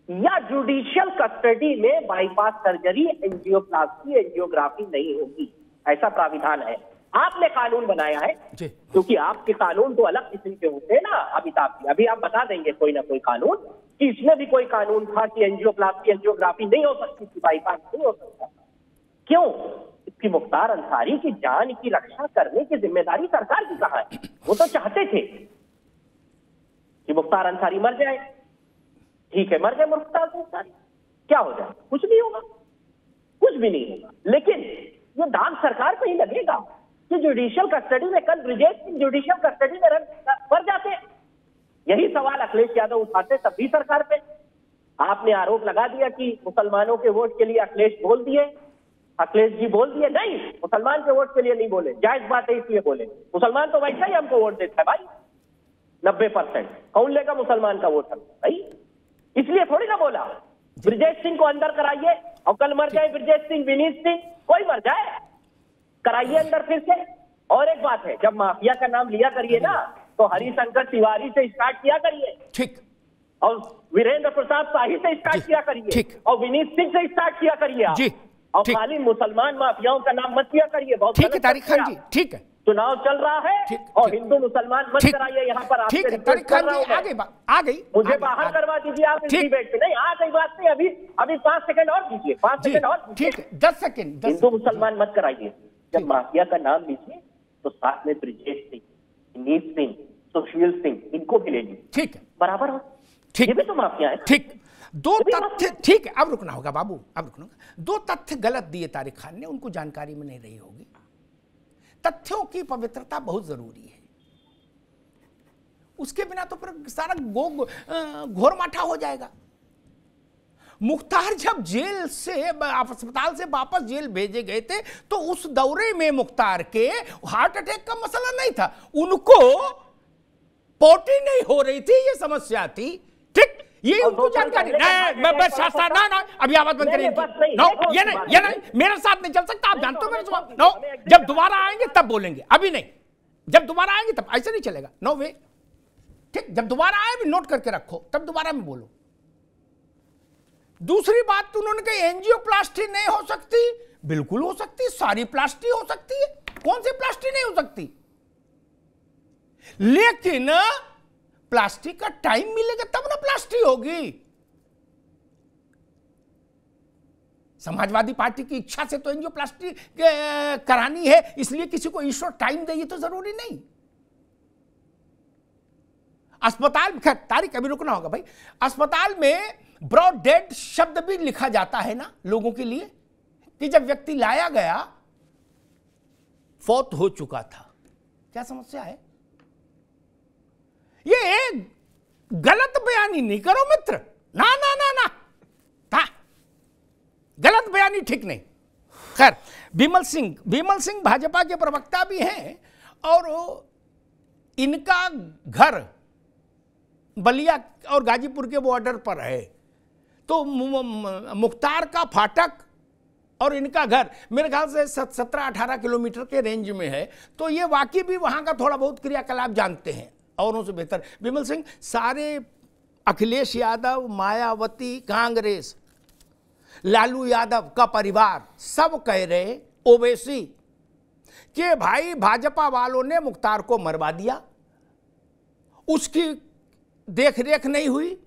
या जुडिशियल कस्टडी में बाईपास सर्जरी, एंजियोप्लास्टी, एंजियोग्राफी नहीं होगी, ऐसा प्राविधान है। आपने कानून बनाया है, क्योंकि आपके कानून तो अलग किस्म के होते हैं ना अमिताभ जी। अभी आप बता देंगे कोई ना कोई कानून कि इसमें भी कोई कानून था कि एंजियोप्लास्टी, एंजियोग्राफी नहीं हो सकती थी, बाईपास नहीं हो सकता। क्यों? इसकी मुख्तार अंसारी की जान की रक्षा करने की जिम्मेदारी सरकार की कहां है? वो तो चाहते थे कि मुख्तार अंसारी मर जाए। ठीक है, मर गए मुख्तार अंसारी, क्या हो जाए? कुछ नहीं होगा, कुछ भी नहीं होगा। लेकिन ये दाग सरकार पे ही लगेगा कि जुडिशियल कस्टडी में कल ब्रिजेश सिंह जुडिशियल कस्टडी में मर जाते। यही सवाल अखिलेश यादव उठाते तब भी सरकार पे। आपने आरोप लगा दिया कि मुसलमानों के वोट के लिए अखिलेश बोल दिए, अखिलेश जी बोल दिए। नहीं, मुसलमान के वोट के लिए नहीं बोले, जायज बात है इसलिए बोले। मुसलमान तो वैसा ही हमको वोट देता है भाई, 90%। कौन लेगा मुसलमान का वोट हम भाई? इसलिए थोड़ी ना बोला। ब्रिजेश सिंह को अंदर कराइए, और कल मर जाए ब्रिजेश सिंह, विनीत सिंह, कोई मर जाए, कराइए अंदर फिर से। और एक बात है, जब माफिया का नाम लिया करिए ना तो हरिशंकर तिवारी से स्टार्ट किया करिए, ठीक, और वीरेंद्र प्रसाद शाही से स्टार्ट किया करिए, और विनीत सिंह से स्टार्ट किया करिए आप। और खाली मुसलमान माफियाओं का नाम मत लिया करिए। बहुत ठीक है तारिक खान जी, ठीक है। चुनाव चल रहा है और हिंदू मुसलमान मत कराइए यहाँ पर। ठीक है तारिक खान जी, आ गई मुझे बाहर करवा दीजिए आप इस डिबेट में। नहीं, आ गई बात नहीं, अभी 5 सेकंड और दीजिए, 5 सेकंड और दीजिए। ठीक है, 10 सेकंड। हिंदू मुसलमान मत कराइए। जब माफिया का नाम लीजिए तो साथ में ब्रिजेश सिंह, विनीत सिंह, सुशील सिंह, इनको भी ले लीजिए। ठीक है, बराबर हो। ठीक, ये भी तो माफिया है। ठीक, 2 तथ्य, ठीक है, अब रुकना होगा बाबू, अब रुकना होगा। 2 तथ्य गलत दिए तारिक खान ने, उनको जानकारी में नहीं रही होगी। तथ्यों की पवित्रता बहुत जरूरी है, उसके बिना तो फिर सारा घोर माठा हो जाएगा। मुख्तार जब जेल से, अस्पताल से वापस जेल भेजे गए थे तो उस दौरे में मुख्तार के हार्ट अटैक का मसला नहीं था, उनको पोटी नहीं हो रही थी, ये समस्या थी। ठीक, ये उनको जानकारी नहीं। बस ना, अभी आवाज बंद करिए। नो, ये नहीं, मेरे साथ नहीं चल सकता, आप जानते हो मेरे जवाब। नो, जब दोबारा आएंगे तब बोलेंगे, अभी नहीं। जब दोबारा आएंगे तब, ऐसे नहीं चलेगा। नो वे। ठीक, जब दोबारा आए भी नोट करके रखो, तब दोबारा में बोलो। दूसरी बात, उन्होंने कही एंजियोप्लास्टी नहीं हो सकती। बिल्कुल हो सकती, सारी प्लास्टी हो सकती है, कौन सी प्लास्टी नहीं हो सकती? लेकिन प्लास्टिक का टाइम मिलेगा तब ना प्लास्टिक होगी। समाजवादी पार्टी की इच्छा से तो एंजियोप्लास्टी करानी है, इसलिए किसी को ईश्वर टाइम दे, ये तो जरूरी नहीं। अस्पताल, खैर तारीख अभी रुकना होगा भाई। अस्पताल में ब्रॉड डेड शब्द भी लिखा जाता है ना लोगों के लिए, कि जब व्यक्ति लाया गया फौत हो चुका था। क्या समस्या है? ये गलत बयानी नहीं करो मित्र, ना ना ना ना, था गलत बयानी ठीक नहीं। खैर, विमल सिंह भाजपा के प्रवक्ता भी हैं, और इनका घर बलिया और गाजीपुर के बॉर्डर पर है, तो मुख्तार का फाटक और इनका घर मेरे ख्याल से 17-18 किलोमीटर के रेंज में है, तो ये वाकई भी वहां का थोड़ा बहुत क्रियाकलाप जानते हैं औरों से बेहतर। विमल सिंह, सारे अखिलेश यादव, मायावती, कांग्रेस, लालू यादव का परिवार सब कह रहे, ओवैसी, कि भाई भाजपा वालों ने मुख्तार को मरवा दिया, उसकी देख रेख नहीं हुई,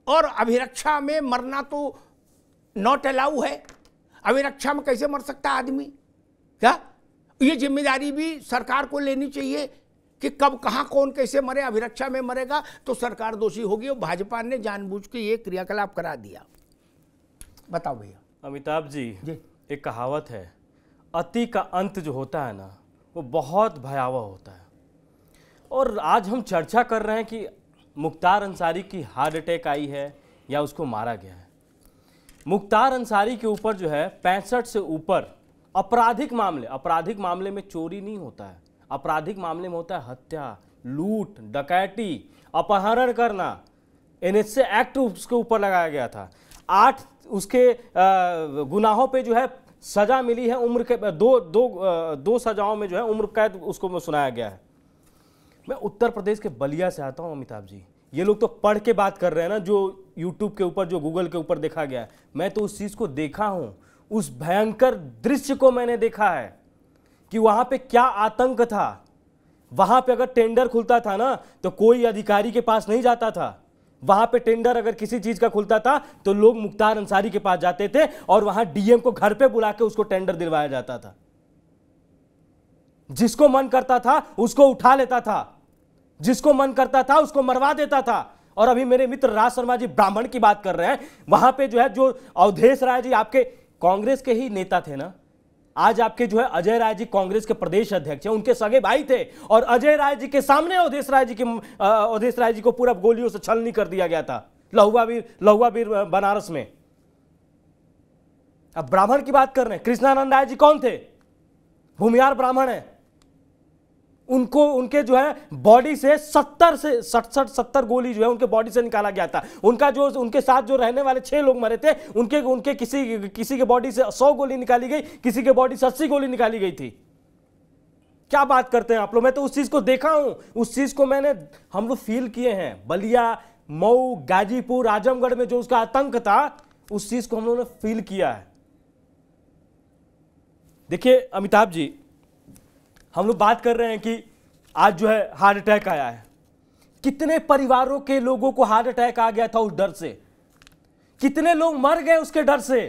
और अभिरक्षा में मरना तो नॉट अलाउ है। अभिरक्षा में कैसे मर सकता आदमी? क्या ये जिम्मेदारी भी सरकार को लेनी चाहिए कि कब कहां कौन कैसे मरे? अभिरक्षा में मरेगा तो सरकार दोषी होगी, और भाजपा ने जानबूझ के ये क्रियाकलाप करा दिया। बताओ भैया। अमिताभ जी, एक कहावत है, अति का अंत जो होता है ना, वो बहुत भयावह होता है। और आज हम चर्चा कर रहे हैं कि मुख्तार अंसारी की हार्ट अटैक आई है या उसको मारा गया है। मुख्तार अंसारी के ऊपर जो है 65 से ऊपर आपराधिक मामले में चोरी नहीं होता है, आपराधिक मामले में होता है हत्या, लूट, डकैती, अपहरण करना, एनएचए एक्ट उसके ऊपर लगाया गया था। 8 उसके गुनाहों पे जो है सजा मिली है उम्र के दो सजाओं में जो है उम्र कैद उसको सुनाया गया है। मैं उत्तर प्रदेश के बलिया से आता हूं अमिताभ जी। ये लोग तो पढ़ के बात कर रहे हैं ना, जो यूट्यूब के ऊपर, जो गूगल के ऊपर देखा गया है। मैं तो उस चीज को देखा हूं, उस भयंकर दृश्य को मैंने देखा है कि वहां पे क्या आतंक था। वहां पे अगर टेंडर खुलता था ना तो कोई अधिकारी के पास नहीं जाता था। वहां पे टेंडर अगर किसी चीज का खुलता था तो लोग मुख्तार अंसारी के पास जाते थे और वहां डीएम को घर पे बुला के उसको टेंडर दिलवाया जाता था। जिसको मन करता था उसको उठा लेता था, जिसको मन करता था उसको मरवा देता था। और अभी मेरे मित्र राज शर्मा जी ब्राह्मण की बात कर रहे हैं, वहां पे जो है जो अवधेश राय जी आपके कांग्रेस के ही नेता थे ना, आज आपके जो है अजय राय जी कांग्रेस के प्रदेश अध्यक्ष हैं, उनके सगे भाई थे। और अजय राय जी के सामने अवधेश राय जी को पूरा गोलियों से छलनी कर दिया गया था लहुआ वीर बनारस में। अब ब्राह्मण की बात कर रहे हैं, कृष्णानंद राय जी कौन थे? भूमियार ब्राह्मण है। उनको उनके जो है बॉडी से 70 गोली जो है उनके बॉडी से निकाला गया था। उनका जो उनके साथ जो रहने वाले 6 लोग मरे थे, उनके किसी के बॉडी से 100 गोली निकाली गई, किसी के बॉडी से 80 गोली निकाली गई थी। क्या बात करते हैं आप लोग? मैं तो उस चीज को देखा हूं, उस चीज को हम लोग फील किए हैं। बलिया, मऊ, गाजीपुर, आजमगढ़ में जो उसका आतंक था, उस चीज को हम लोगों ने फील किया है। देखिए अमिताभ जी, हम लोग बात कर रहे हैं कि आज जो है हार्ट अटैक आया है। कितने परिवारों के लोगों को हार्ट अटैक आ गया था उस डर से, कितने लोग मर गए उसके डर से।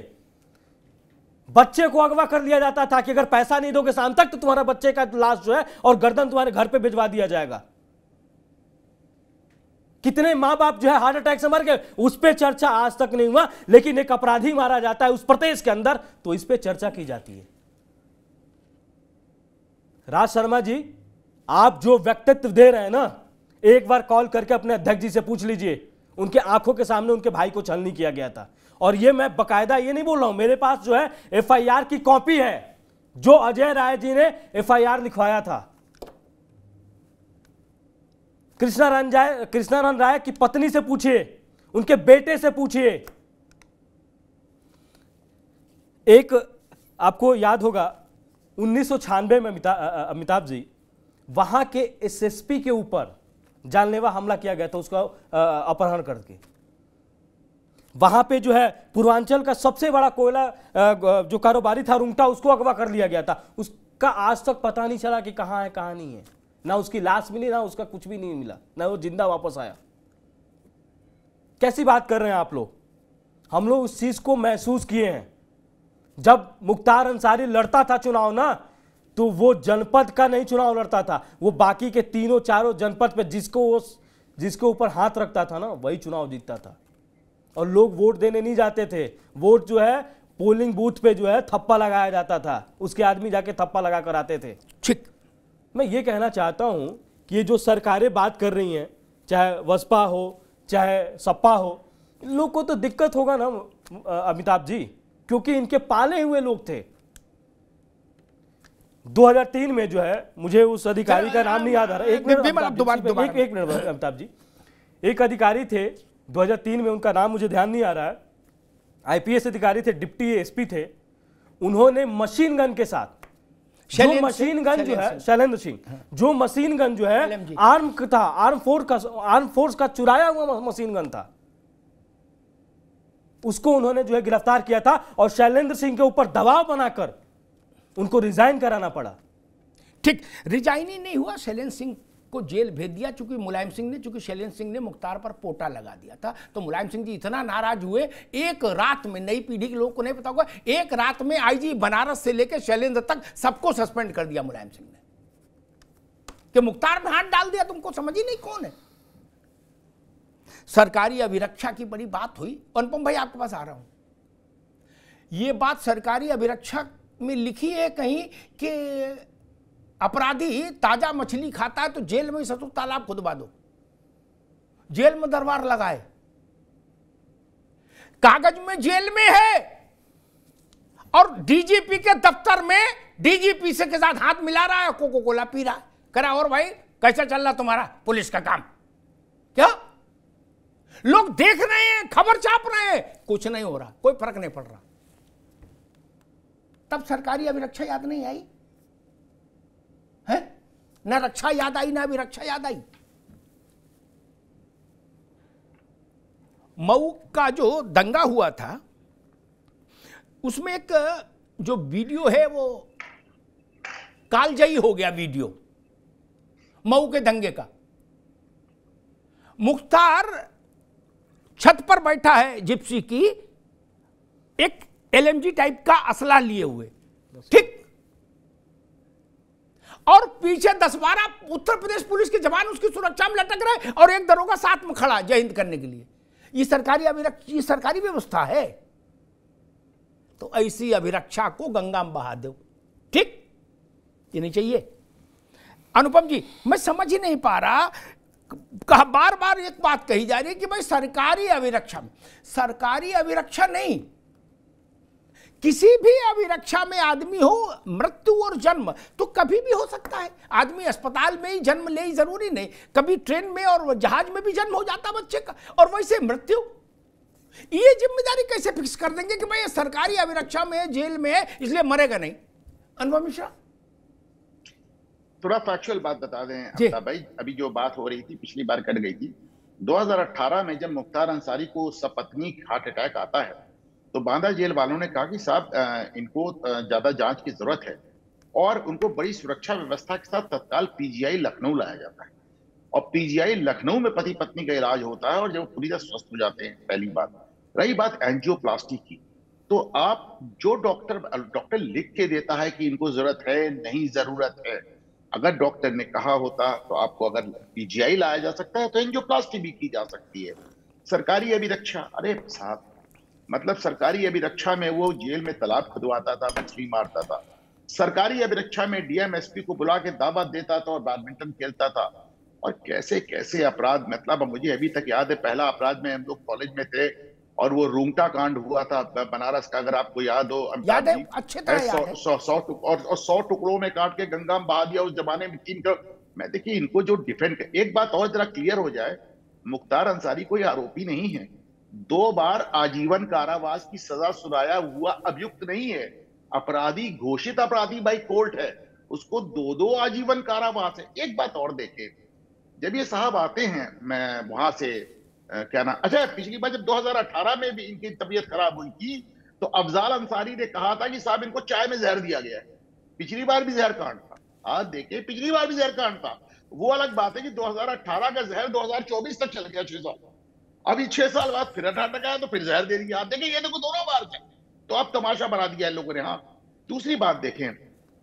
बच्चे को अगवा कर लिया जाता था कि अगर पैसा नहीं दोगे शाम तक तो तुम्हारा बच्चे का लाश जो है और गर्दन तुम्हारे घर पे भिजवा दिया जाएगा। कितने मां बाप जो है हार्ट अटैक से मर गए, उस पर चर्चा आज तक नहीं हुआ। लेकिन एक अपराधी मारा जाता है उस प्रदेश के अंदर तो इस पर चर्चा की जाती है। राज शर्मा जी, आप जो व्यक्तित्व दे रहे हैं ना, एक बार कॉल करके अपने अध्यक्ष जी से पूछ लीजिए। उनके आंखों के सामने उनके भाई को छलनी किया गया था। और ये मैं बकायदा ये नहीं बोल रहा हूं, मेरे पास जो है एफआईआर की कॉपी है जो अजय राय जी ने एफआईआर लिखवाया था। कृष्णानंद राय की पत्नी से पूछिए, उनके बेटे से पूछिए। एक आपको याद होगा 1996 में अमिताभ जी, वहां के एसएसपी के ऊपर जानलेवा हमला किया गया था, उसका अपहरण करके। वहां पे जो है पूर्वांचल का सबसे बड़ा कोयला जो कारोबारी था रुंगटा, उसको अगवा कर लिया गया था। उसका आज तक पता नहीं चला कि कहां है कहां नहीं है। ना उसकी लाश मिली, ना उसका कुछ भी नहीं मिला, ना वो जिंदा वापस आया। कैसी बात कर रहे हैं आप लोग? हम लोग उस चीज को महसूस किए हैं। जब मुख्तार अंसारी लड़ता था चुनाव ना, तो वो जनपद का नहीं चुनाव लड़ता था, वो बाकी के 3-4 जनपद पे जिसके ऊपर हाथ रखता था ना, वही चुनाव जीतता था। और लोग वोट देने नहीं जाते थे। वोट जो है पोलिंग बूथ पे जो है थप्पा लगाया जाता था, उसके आदमी जाके थप्पा लगा कर आते थे। ठीक, मैं ये कहना चाहता हूं कि ये जो सरकारें बात कर रही हैं, चाहे बसपा हो चाहे सपा हो, इन लोग को तो दिक्कत होगा ना अमिताभ जी, क्योंकि इनके पाले हुए लोग थे। 2003 में जो है, मुझे उस अधिकारी का नाम नहीं याद आ रहा, एक मिनट अमिताभ जी, एक अधिकारी थे 2003 में, उनका नाम मुझे ध्यान नहीं आ रहा है, आईपीएस अधिकारी थे, डिप्टी एसपी थे। उन्होंने मशीन गन के साथ, जो मशीन गन जो है शैलेंद्र सिंह, जो मशीन गन जो है आर्म था, आर्म फोर्स का चुराया हुआ मशीन गन था, उसको उन्होंने जो है गिरफ्तार किया था। और शैलेंद्र सिंह के ऊपर दबाव बनाकर उनको रिजाइन कराना पड़ा। ठीक, रिजाइन ही नहीं हुआ, शैलेंद्र सिंह को जेल भेज दिया। चूंकि शैलेंद्र सिंह ने मुख्तार पर पोटा लगा दिया था, तो मुलायम सिंह जी इतना नाराज हुए, एक रात में, नई पीढ़ी के लोगों को नहीं पता होगा, एक रात में आईजी बनारस से लेकर शैलेंद्र तक सबको सस्पेंड कर दिया मुलायम सिंह ने, कि मुख्तार में हाथ डाल दिया, तुमको समझ ही नहीं कौन है। सरकारी अभिरक्षा की बड़ी बात हुई। अनुपम भाई, आपके पास आ रहा हूं। यह बात सरकारी अभिरक्षा में लिखी है कहीं कि अपराधी ताजा मछली खाता है तो जेल में सतुक तालाब खुदवा दो, जेल में दरबार लगाए। कागज में जेल में है और डीजीपी के दफ्तर में डीजीपी से के साथ हाथ मिला रहा है, कोको कोला पी रहा है, कह रहा और भाई कैसा चल रहा तुम्हारा पुलिस का काम? क्या लोग देख रहे हैं, खबर छाप रहे हैं, कुछ नहीं हो रहा, कोई फर्क नहीं पड़ रहा। तब सरकारी अभिरक्षा याद नहीं आई है? ना रक्षा याद आई, ना अभिरक्षा याद आई। मऊ का जो दंगा हुआ था उसमें एक जो वीडियो है वो कालजयी हो गया। वीडियो मऊ के दंगे का, मुख्तार छत पर बैठा है जिप्सी की, एक एलएमजी टाइप का असला लिए हुए, ठीक, और पीछे 10-12 उत्तर प्रदेश पुलिस के जवान उसकी सुरक्षा में लटक रहे और एक दरोगा साथ में खड़ा जय हिंद करने के लिए। ये सरकारी अभिरक्षा, ये सरकारी व्यवस्था है। तो ऐसी अभिरक्षा को गंगा में बहा दो, ठीक, ये नहीं चाहिए। अनुपम जी, मैं समझ ही नहीं पा रहा, बार बार एक बात कही जा रही है कि भाई सरकारी अभिरक्षा में, सरकारी अभिरक्षा नहीं, किसी भी अभिरक्षा में आदमी हो, मृत्यु और जन्म तो कभी भी हो सकता है। आदमी अस्पताल में ही जन्म ले, जरूरी नहीं, कभी ट्रेन में और जहाज में भी जन्म हो जाता बच्चे का, और वैसे मृत्यु। ये जिम्मेदारी कैसे फिक्स कर देंगे कि भाई सरकारी अभिरक्षा में, जेल में है इसलिए मरेगा नहीं? अनुभव मिश्रा, थोड़ा फैक्चुअल बात बता दें अमिताभ भाई। अभी जो बात हो रही थी पिछली बार कट गई थी। 2018 में जब मुख्तार अंसारी को सपत्नी हार्ट अटैक आता है तो बांदा जेल वालों ने कहा कि साहब इनको ज्यादा जांच की जरूरत है, और उनको बड़ी सुरक्षा व्यवस्था के साथ तत्काल पीजीआई लखनऊ लाया जाता है। और पीजीआई लखनऊ में पति पत्नी का इलाज होता है और जब पूरी तरह स्वस्थ हो जाते हैं। पहली बात। रही बात एंजियोप्लास्टी की, तो आप जो डॉक्टर लिख के देता है कि इनको जरूरत है, नहीं जरूरत है, अगर डॉक्टर ने कहा होता तो आपको अगर पीजीआई लाया जा सकता है तो एंजियोप्लास्टी भी की जा सकती है। सरकारी अभिरक्षा, अरे साहब, मतलब सरकारी अभिरक्षा में वो जेल में तालाब खुदवाता था, मछली मारता था। सरकारी अभिरक्षा में डीएमएसपी को बुला के दावत देता था और बैडमिंटन खेलता था। और कैसे कैसे अपराध, मतलब मुझे अभी तक याद है, पहला अपराध में हम लोग कॉलेज में थे और वो रूंगटा कांड हुआ था बनारस का, अगर आपको याद हो। याद है, अच्छे तरह याद है। 100 टुकड़ों में काट के गंगा में बहा दिया उस जमाने में 3 करोड़। मैं देखिए इनको जो डिफेंड, एक बात और जरा क्लियर हो जाए, मुख्तार अंसारी कोई आरोपी नहीं है। 2 बार आजीवन कारावास की सजा सुनाया हुआ अभियुक्त नहीं है, अपराधी, घोषित अपराधी बाई कोर्ट है, उसको 2 आजीवन कारावास है। एक बात और देखे, जब ये साहब आते हैं, मैं वहां से क्या ना, अच्छा पिछली बार जब 2018 में भी इनकी तबीयत खराब हुई थी तो अफजाल अंसारी ने कहा था कि साहब इनको चाय में जहर दिया गया है। पिछली बार भी जहर कांड था, आज देखे पिछली बार भी जहर कांड था। वो अलग बात है कि 2018 का जहर 2024 तक चल गया, 6 साल। अभी 6 साल बाद फिर अटैक आया तो फिर जहर दे दिया। देखिए ये देखो दोनों बार थे, तो अब तमाशा बना दिया है लोगों ने। हाँ, दूसरी बात देखें,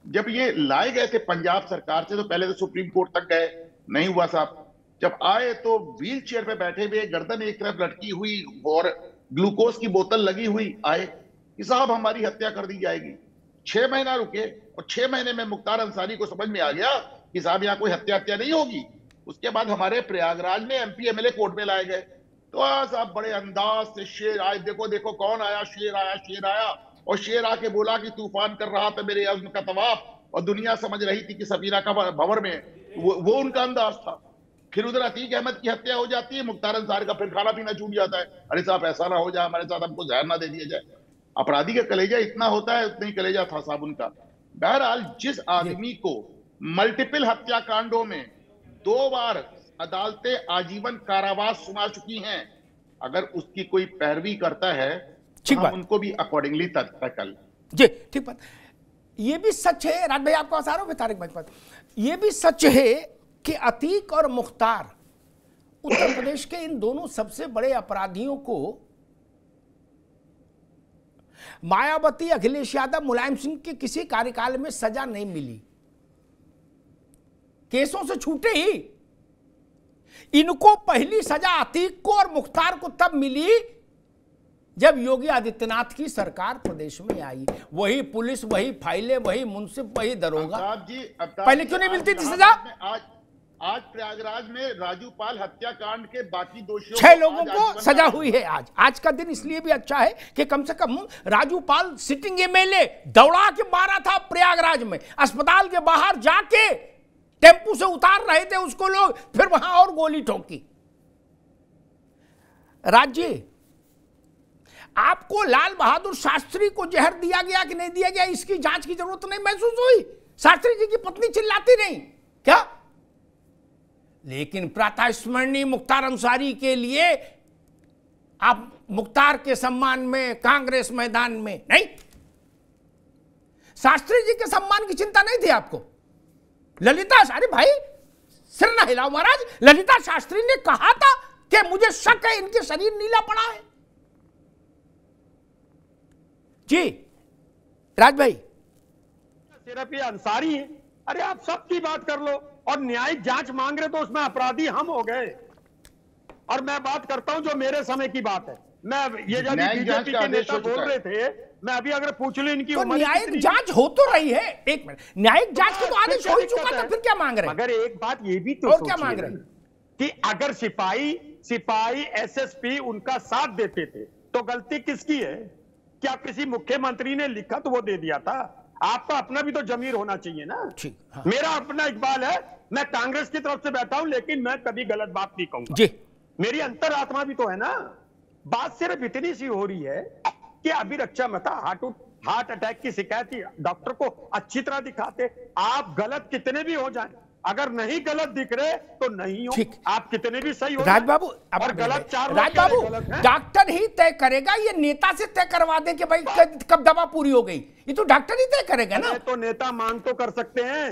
जब ये लाए गए थे पंजाब सरकार से तो पहले तो सुप्रीम कोर्ट तक गए, नहीं हुआ साहब। जब आए तो व्हील चेयर पे बैठे हुए, गर्दन एक तरफ लटकी हुई और ग्लूकोज की बोतल लगी हुई आए कि साहब हमारी हत्या कर दी जाएगी। 6 महीना रुके और 6 महीने में मुख्तार अंसारी को समझ में आ गया कि साहब यहाँ कोई हत्या नहीं होगी। उसके बाद हमारे प्रयागराज में एमपी एमएलए कोर्ट में लाए गए, तो साहब बड़े अंदाज से शेर आए, देखो देखो कौन आया, शेर आया। और शेर आके बोला कि तूफान कर रहा था मेरे अज़्म का तवाफ, और दुनिया समझ रही थी कि सफीना का भंवर में, वो उनका अंदाज था। फिर उधर अतीक अहमद की हत्या हो जाती है, मुख्तार अंसारी का फिर खाना पीना छूट जाता है। अरे साहब ऐसा ना हो जाए हमारे साथ, हमको जहर ना दे दिया जाए। अपराधी का कलेजा इतना होता है, उतना ही कलेजा था साहब उनका। बहरहाल, जिस आदमी को मल्टीपल हत्याकांडों में 2 बार अदालतें आजीवन कारावास सुना चुकी हैं, अगर उसकी कोई पैरवी करता है तो हम उनको भी अकॉर्डिंगली टैकल। जी ठीक बात। ये भी सच है, राज भाई आपको आसार हो तारिक भाई, ये भी सच है कि अतीक और मुख्तार उत्तर प्रदेश के इन दोनों सबसे बड़े अपराधियों को मायावती, अखिलेश यादव, मुलायम सिंह के किसी कार्यकाल में सजा नहीं मिली, केसों से छूटे ही। इनको पहली सजा अतीक को और मुख्तार को तब मिली जब योगी आदित्यनाथ की सरकार प्रदेश में आई। वही पुलिस, वही फाइलें, वही मुंसिफ, वही दरोगा। पहले क्यों नहीं मिलती थी सजा? आज प्रयागराज में राजूपाल हत्याकांड के बाकी दोषियों 6 लोगों को सजा हुई है। आज का दिन इसलिए भी अच्छा है कि कम से कम राजूपाल सिटिंग एमएलए दौड़ा के मारा था प्रयागराज में, अस्पताल के बाहर जाके टेम्पू से उतार रहे थे उसको लोग, फिर वहां और गोली ठोकी। राज्य, आपको लाल बहादुर शास्त्री को जहर दिया गया कि नहीं दिया गया इसकी जांच की जरूरत नहीं महसूस हुई? शास्त्री जी की पत्नी चिल्लाती नहीं क्या? लेकिन प्रातः स्मरणीय मुख्तार अंसारी के लिए आप मुख्तार के सम्मान में कांग्रेस मैदान में नहीं, शास्त्री जी के सम्मान की चिंता नहीं थी आपको? ललिता, अरे भाई सिर ना हिलाओ महाराज, ललिता शास्त्री ने कहा था कि मुझे शक है इनके शरीर नीला पड़ा है। जी राज भाई, सिर्फ ये अंसारी है? अरे आप सबकी बात कर लो और न्यायिक जांच मांग रहे तो उसमें अपराधी हम हो गए। और मैं बात करता हूं जो मेरे समय की बात है। मैं ये जब बीजेपी के नेता बोल रहे थे, मैं अभी अगर पूछ लूं इनकी तो उम्र न्यायिक जांच हो तो रही है। एक मिनट, न्यायिक जांच की तो आदेश हो ही चुका था, फिर क्या मांग रहे हैं? मगर एक बात ये भी तो और क्या मांग रहे हैं कि अगर सिपाही एसएसपी उनका साथ देते थे तो गलती किसकी है? क्या किसी मुख्यमंत्री ने लिखा तो वो दे दिया था? आपका अपना भी तो जमीर होना चाहिए ना। हाँ। मेरा अपना इकबाल है, मैं कांग्रेस की तरफ से बैठा हूं लेकिन मैं कभी गलत बात नहीं कहूंगा जी। मेरी अंतरात्मा भी तो है ना। बात सिर्फ इतनी सी हो रही है कि अभी रक्षा मता हार्ट अटैक की शिकायत थी, डॉक्टर को अच्छी तरह दिखाते। आप गलत कितने भी हो जाएं, अगर नहीं गलत दिख रहे तो नहीं हो, आप कितने भी सही हो राज बाबू, और गलत चार राज बाबू डॉक्टर ही तय करेगा, ये नेता से तय करवा दे कि भाई कब दवा पूरी हो गई, ये तो डॉक्टर ही तय करेगा ना। तो नेता मांग तो कर सकते हैं,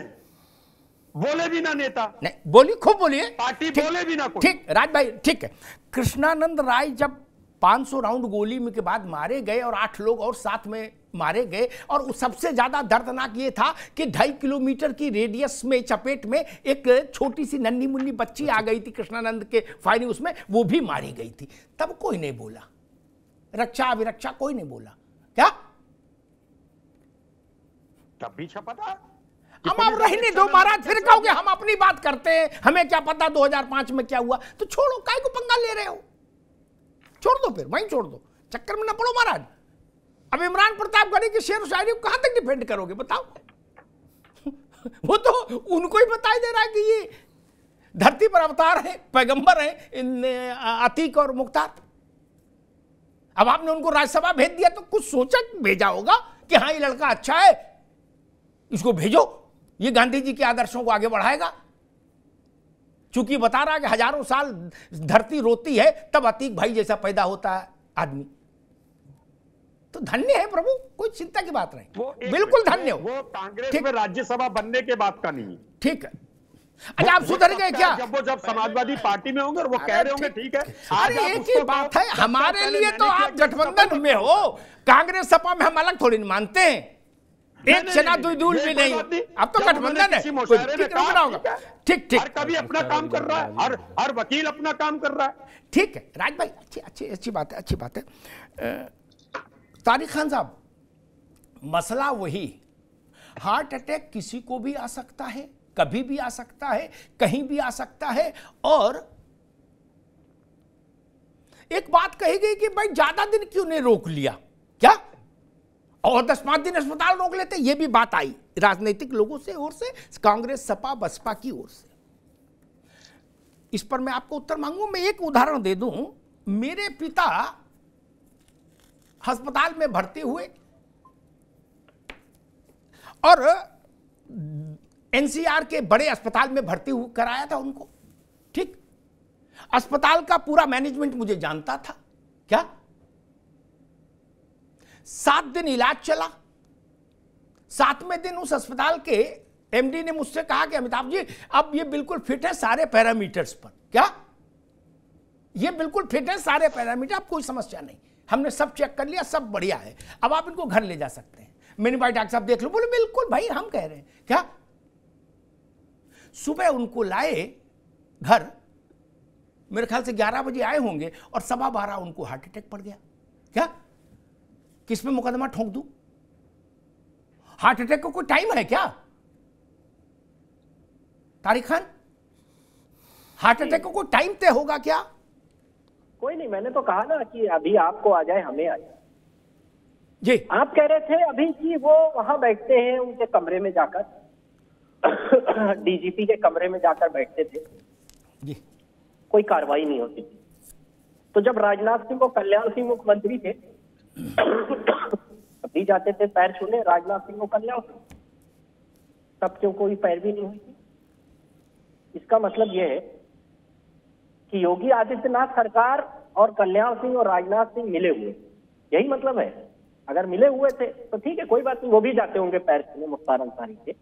बोले भी ना नेता, नहीं बोली, खूब बोलिए, पार्टी बोले भी ना कोई। ठीक राज भाई, ठीक है। कृष्णानंद राय जब 500 राउंड गोली में के बाद मारे गए और 8 लोग और साथ में मारे गए, और सबसे ज्यादा दर्दनाक ये था कि 2.5 किलोमीटर की रेडियस में चपेट में एक छोटी सी नन्ही मुन्नी बच्ची आ गई थी कृष्णानंद के फायरिंग, उसमें वो भी मारी गई थी। तब कोई नहीं बोला, रक्षा अभिरक्षा कोई नहीं बोला क्या? तब भी छपा था। हम आप रहने दो महाराज, फिर कहोगे हम अपनी बात करते हैं, हमें क्या पता 2005 में क्या हुआ। तो छोड़ो, काय को पंगा ले रहे हो, छोड़ दो, फिर वहीं छोड़ दो, चक्कर में ना पड़ो महाराज। अब इमरान प्रतापगढ़ी की शेर शायरी को कहां तक डिफेंड करोगे बताओ? वो तो उनको ही बताई दे रहा है कि ये धरती पर अवतार है, पैगंबर है अतीक और मुख्तार। अब आपने उनको राज्यसभा भेज दिया तो कुछ सोचा भेजा होगा कि हाँ ये लड़का अच्छा है, इसको भेजो, ये गांधी जी के आदर्शों को आगे बढ़ाएगा। चूंकि बता रहा है कि हजारों साल धरती रोती है तब अतीक भाई जैसा पैदा होता है आदमी। तो धन्य है प्रभु, कोई चिंता की बात नहीं, बिल्कुल धन्य हो। वो कांग्रेस में राज्यसभा बनने के बाद का नहीं, ठीक है। अच्छा आप सुधर गए क्या? जब समाजवादी पार्टी में होंगे और वो कह रहे होंगे ठीक है। अरे एक ही बात है, हमारे लिए तो आप गठबंधन में हो, कांग्रेस सपा में हम अलग थोड़ी नहीं मानते हैं, एक चना दुई दूल भी नहीं। अब तो गठबंधन है, ठीक ठीक, कभी अपना काम कर रहा है, हर वकील अपना काम कर रहा है। ठीक है राज भाई, अच्छी बात है, अच्छी बात है। तारिक खान साहब, मसला वही, हार्ट अटैक किसी को भी आ सकता है, कभी भी आ सकता है, कहीं भी आ सकता है। और एक बात कही गई कि भाई ज्यादा दिन क्यों नहीं रोक लिया, क्या और 10-5 दिन अस्पताल रोक लेते, ये भी बात आई राजनीतिक लोगों से ओर से, कांग्रेस सपा बसपा की ओर से। इस पर मैं आपको उत्तर मांगू। मैं एक उदाहरण दे दूं, मेरे पिता अस्पताल में भर्ती हुए और एनसीआर के बड़े अस्पताल में भर्ती कराया था उनको, ठीक। अस्पताल का पूरा मैनेजमेंट मुझे जानता था, क्या 7 दिन इलाज चला। 7वें दिन उस अस्पताल के एमडी ने मुझसे कहा कि अमिताभ जी अब ये बिल्कुल फिट है सारे पैरामीटर्स पर, क्या ये बिल्कुल फिट है सारे पैरामीटर, अब कोई समस्या नहीं, हमने सब चेक कर लिया, सब बढ़िया है, अब आप इनको घर ले जा सकते हैं। मैंने भाई डॉक्टर साहब देख लो, बोले बिल्कुल भाई हम कह रहे हैं, क्या। सुबह उनको लाए घर, मेरे ख्याल से 11 बजे आए होंगे और 12:15 उनको हार्ट अटैक पड़ गया, क्या। किस पे मुकदमा ठोक दूं? हार्ट अटैक को कोई टाइम है क्या तारिक खान? हार्ट अटैक को कोई टाइम तय होगा क्या? कोई नहीं, मैंने तो कहा ना कि अभी आपको आ जाए हमें आ जाए जी। आप कह रहे थे अभी कि वो वहां बैठते हैं उनके कमरे में जाकर डीजीपी के कमरे में जाकर बैठते थे जी, कोई कार्रवाई नहीं होती थी। तो जब राजनाथ सिंह और कल्याण सिंह मुख्यमंत्री थे अभी जाते थे पैर छूने राजनाथ सिंह और कल्याण सिंह, तब क्यों कोई पैरवी नहीं हुई थी? इसका मतलब यह है कि योगी आदित्यनाथ सरकार और कल्याण सिंह और राजनाथ सिंह मिले हुए, यही मतलब है। अगर मिले हुए थे तो ठीक है, कोई बात नहीं, वो भी जाते होंगे पैर छूने मुख्तार अंसारी के,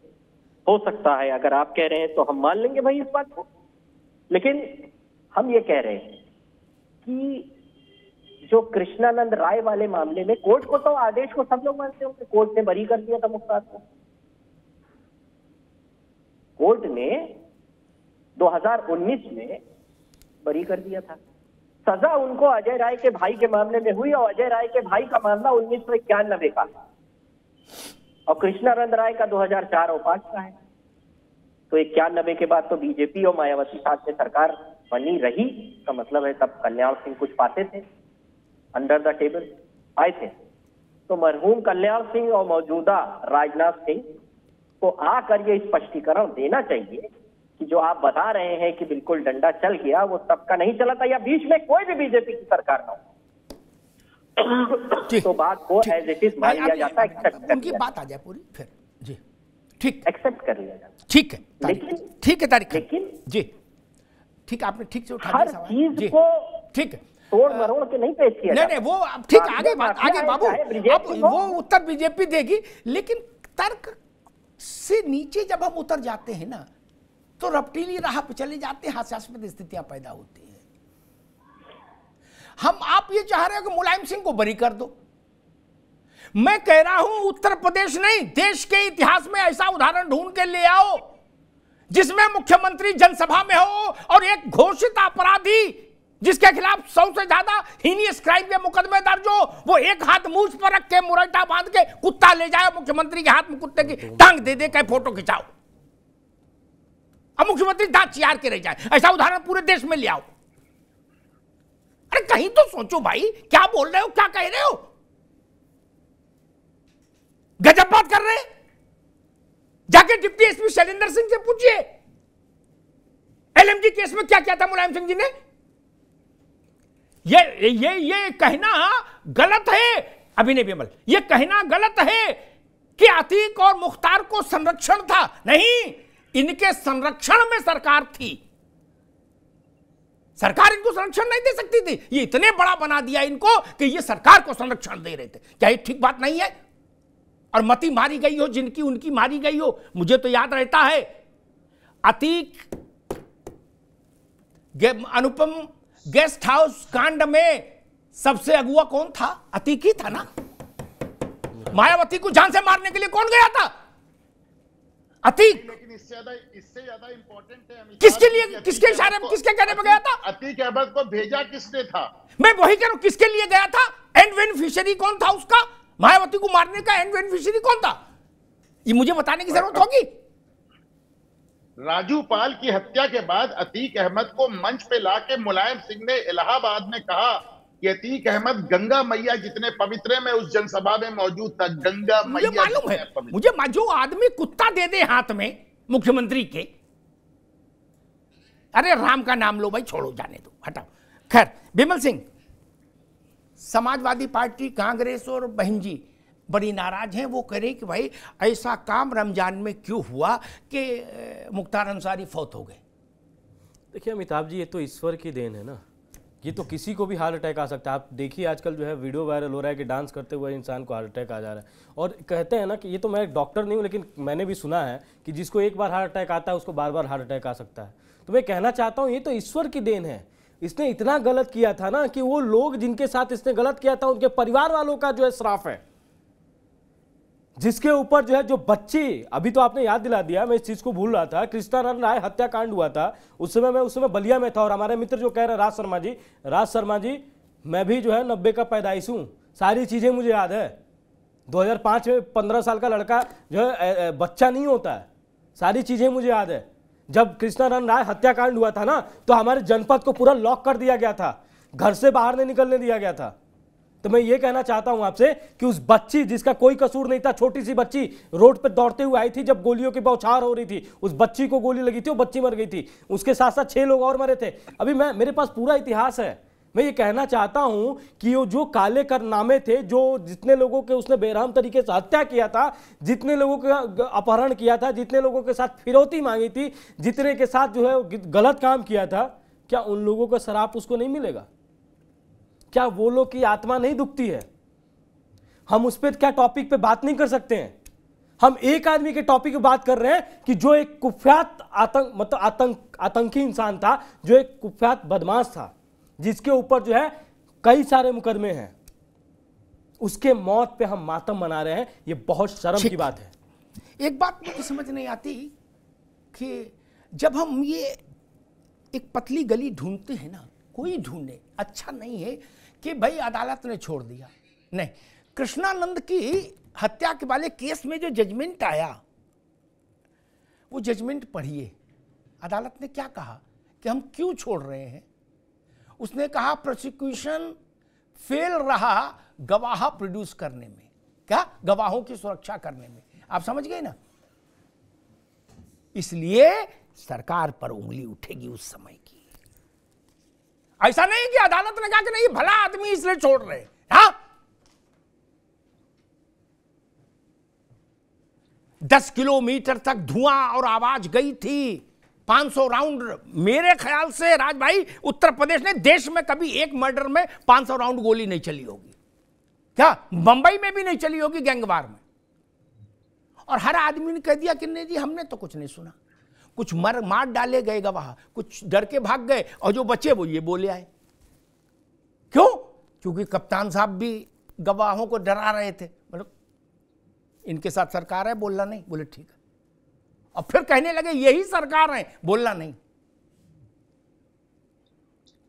हो सकता है। अगर आप कह रहे हैं तो हम मान लेंगे भाई इस बात को, लेकिन हम ये कह रहे हैं कि जो कृष्णानंद राय वाले मामले में कोर्ट को तो आदेश को सब लोग मानते होंगे, कोर्ट ने बरी कर दिया था मुख्तार को। कोर्ट ने 2019 में बरी कर दिया था। सजा उनको अजय राय के भाई के मामले में हुई और अजय राय के भाई का मामला 1991 का और कृष्णानंद राय का 2004 और 5 का है। तो 91 के बाद तो बीजेपी और मायावती साथ में सरकार बनी रही, का मतलब है तब कल्याण सिंह कुछ पाते थे, अंडर द टेबल आए थे। तो मरहूम कल्याण सिंह और मौजूदा राजनाथ सिंह को आकर ये स्पष्टीकरण देना चाहिए कि जो आप बता रहे हैं कि बिल्कुल डंडा चल गया, वो सबका नहीं चला था, या बीच में कोई भी बीजेपी की सरकार ना हो तो बात को एज इट इज मान लिया जाता है, उनकी बात आ जाए पूरी फिर जी, ठीक एक्सेप्ट कर लिया जाता, ठीक है, लेकिन ठीक है तारिक, लेकिन जी ठीक, आपने ठीक से उठा हर चीज को ठीक है तोड़ मरोड़ के नहीं पेश किया। नहीं वो ठीक, आगे बात आगे बाबू, अब वो उत्तर बीजेपी देगी, लेकिन तर्क से नीचे जब हम उतर जाते हैं ना तो रपटीली राह पे चले जाते हैं, हास्यास्पद स्थितियां पैदा होती हैं। आप ये चाह रहे हो कि मुलायम सिंह को बरी कर दो। मैं कह रहा हूं उत्तर प्रदेश नहीं, देश के इतिहास में ऐसा उदाहरण ढूंढ के ले आओ जिसमें मुख्यमंत्री जनसभा में हो और एक घोषित अपराधी जिसके खिलाफ 100 से ज्यादा हीनियस क्राइम के मुकदमे दर्ज हो, वो एक हाथ मूछ पर रख के मुरैठा बांध के कुत्ता ले जाए, मुख्यमंत्री के हाथ में कुत्ते की टांग दे दे के फोटो खिंचाओ, अब मुख्यमंत्री दांत चियार के रह जाए। ऐसा उदाहरण पूरे देश में ले आओ। अरे कहीं तो सोचो भाई, क्या बोल रहे हो, क्या कह रहे हो, गजब बात कर रहे हैं। जाके डिप्टी एसपी शैलेंद्र सिंह से पूछिए एलएमजी केस में क्या किया था मुलायम सिंह जी ने। ये कहना गलत है अभिनय विमल, ये कहना गलत है कि अतीक और मुख्तार को संरक्षण था, नहीं, इनके संरक्षण में सरकार थी, सरकार इनको संरक्षण नहीं दे सकती थी, ये इतने बड़ा बना दिया इनको कि ये सरकार को संरक्षण दे रहे थे। क्या ये ठीक बात नहीं है? और मती मारी गई हो जिनकी उनकी मारी गई हो। मुझे तो याद रहता है अतीक अनुपम गेस्ट हाउस कांड में सबसे अगुआ कौन था? अतीक ही था ना। मायावती को जान से मारने के लिए कौन गया था? अतीक। लेकिन इससे ज्यादा इंपॉर्टेंट है किसके लिए, किसके इशारे में, किसके कहने पे गया था? अतीक अहमद को भेजा किसने था? मैं वही कह रहा हूं, किसके लिए गया था? एंड बेनिफिशियरी कौन था उसका? मायावती को मारने का एंड बेनिफिशियरी कौन था? ये मुझे बताने की जरूरत होगी। राजू पाल की हत्या के बाद अतीक अहमद को मंच पे लाके मुलायम सिंह ने इलाहाबाद में कहा कि अतीक अहमद गंगा मैया जितने पवित्र है, मैं उस जनसभा में मौजूद था। गंगा मैया मुझे मालूम है, मुझे जो आदमी कुत्ता दे दे हाथ में मुख्यमंत्री के, अरे राम का नाम लो भाई, छोड़ो, जाने दो, हटाओ। खैर, विमल सिंह, समाजवादी पार्टी, कांग्रेस और बहन जी बड़ी नाराज हैं। वो कह रहे कि भाई ऐसा काम रमजान में क्यों हुआ कि मुख्तार अंसारी फौत हो गए। देखिए अमिताभ जी, ये तो ईश्वर की देन है ना, ये तो किसी को भी हार्ट अटैक आ सकता है। आप देखिए आजकल जो है वीडियो वायरल हो रहा है कि डांस करते हुए इंसान को हार्ट अटैक आ जा रहा है, और कहते हैं ना कि ये तो मैं डॉक्टर नहीं हूँ, लेकिन मैंने भी सुना है कि जिसको एक बार हार्ट अटैक आता है उसको बार बार हार्ट अटैक आ सकता है। तो मैं कहना चाहता हूँ ये तो ईश्वर की देन है। इसने इतना गलत किया था ना कि वो लोग जिनके साथ इसने गलत किया था उनके परिवार वालों का जो है श्राप है, जिसके ऊपर जो है जो बच्ची, अभी तो आपने याद दिला दिया, मैं इस चीज को भूल रहा था, कृष्णानंद राय हत्याकांड हुआ था उस समय, मैं उस समय बलिया में था, और हमारे मित्र जो कह रहे हैं राज शर्मा जी, मैं भी जो है 90 का पैदाइश हूं, सारी चीजें मुझे याद है। 2005 में 15 साल का लड़का जो है बच्चा नहीं होता है, सारी चीजें मुझे याद है। जब कृष्णानंद राय हत्याकांड हुआ था ना, तो हमारे जनपद को पूरा लॉक कर दिया गया था, घर से बाहर नहीं निकलने दिया गया था। तो मैं ये कहना चाहता हूं आपसे कि उस बच्ची जिसका कोई कसूर नहीं था, छोटी सी बच्ची रोड पे दौड़ते हुए आई थी जब गोलियों की बौछार हो रही थी, उस बच्ची को गोली लगी थी, वो बच्ची मर गई थी, उसके साथ साथ 6 लोग और मरे थे। अभी मेरे पास पूरा इतिहास है, मैं ये कहना चाहता हूं कि वो जो काले कारनामे थे, जो जितने लोगों के उसने बेरहम तरीके से हत्या किया था, जितने लोगों का अपहरण किया था, जितने लोगों के साथ फिरौती मांगी थी, जितने के साथ जो है गलत काम किया था, क्या उन लोगों का शराप उसको नहीं मिलेगा? क्या वो लोग की आत्मा नहीं दुखती है? हम उस पर क्या टॉपिक पे बात नहीं कर सकते हैं? हम एक आदमी के टॉपिक पे बात कर रहे हैं कि जो एक कुख्यात आतंकी इंसान था, जो एक कुख्यात बदमाश था, जिसके ऊपर जो है कई सारे मुकदमे हैं, उसके मौत पे हम मातम मना रहे हैं। ये बहुत शर्म की बात है। एक बात मुझे समझ नहीं आती कि जब हम ये एक पतली गली ढूंढते हैं ना, कोई ढूंढे, अच्छा नहीं है कि भाई अदालत ने छोड़ दिया, नहीं। कृष्णानंद की हत्या के वाले केस में जो जजमेंट आया, वो जजमेंट पढ़िए। अदालत ने क्या कहा कि हम क्यों छोड़ रहे हैं? उसने कहा प्रोसिक्यूशन फेल रहा गवाह प्रोड्यूस करने में, क्या गवाहों की सुरक्षा करने में। आप समझ गए ना? इसलिए सरकार पर उंगली उठेगी उस समय की। ऐसा नहीं कि अदालत ने कहा कि नहीं भला आदमी इसलिए छोड़ रहे। हाँ, 10 किलोमीटर तक धुआं और आवाज गई थी, 500 राउंड। मेरे ख्याल से राज भाई, उत्तर प्रदेश ने देश में कभी एक मर्डर में 500 राउंड गोली नहीं चली होगी। क्या बंबई में भी नहीं चली होगी गैंगवार में? और हर आदमी ने कह दिया कि नहीं जी हमने तो कुछ नहीं सुना। कुछ मार डाले गए गवाह, कुछ डर के भाग गए, और जो बचे वो ये बोले आए। क्यों? क्योंकि कप्तान साहब भी गवाहों को डरा रहे थे, मतलब इनके साथ सरकार है, बोलना नहीं। बोले ठीक है। और फिर कहने लगे यही सरकार है, बोलना नहीं।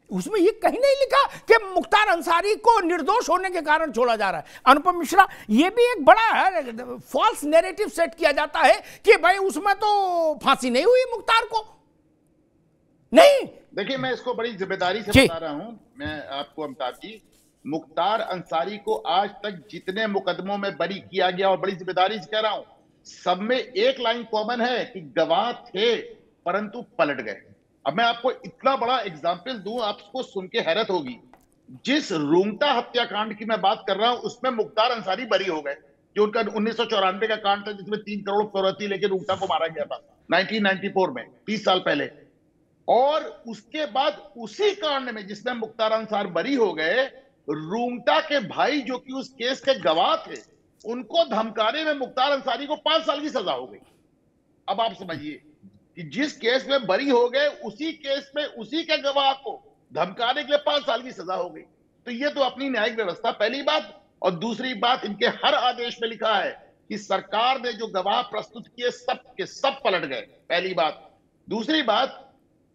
उसमें ये कहीं नहीं लिखा कि मुख्तार अंसारी को निर्दोष होने के कारण छोड़ा जा रहा है। अनुपम मिश्रा, ये भी एक बड़ा फॉल्स नैरेटिव सेट किया जाता है कि भाई उसमें तो फांसी नहीं हुई मुख्तार को। नहीं, देखिए मैं इसको बड़ी जिम्मेदारी से बता रहा हूं। मैं आपको अमिताभ जी, मुख्तार अंसारी को आज तक जितने मुकदमों में बरी किया गया, और बड़ी जिम्मेदारी से कह रहा हूं, सब में एक लाइन कॉमन है कि गवाह थे परंतु पलट गए। अब मैं आपको इतना बड़ा एग्जाम्पल दूं, आपको सुन के हैरत होगी। जिस रूंगटा हत्याकांड की मैं बात कर रहा हूं, उसमें मुख्तार अंसारी बरी हो गए, जो उनका 1994 का कांड था, जिसमें 3 करोड़ फिरौती लेके रूंगटा को मारा गया था 1994 में, 30 साल पहले। और उसके बाद उसी कांड में जिसमें मुख्तार अंसार बरी हो गए, रूंगटा के भाई जो कि उस केस के गवाह थे, उनको धमकाने में मुख्तार अंसारी को 5 साल की सजा हो गई। अब आप समझिए कि जिस केस में बरी हो गए, उसी केस में उसी के गवाह को धमकाने के लिए 5 साल की सजा हो गई। तो ये तो अपनी न्यायिक व्यवस्था, पहली बात। और दूसरी बात, इनके हर आदेश में लिखा है कि सरकार ने जो गवाह प्रस्तुत किए सब के सब पलट गए, पहली बात। दूसरी बात,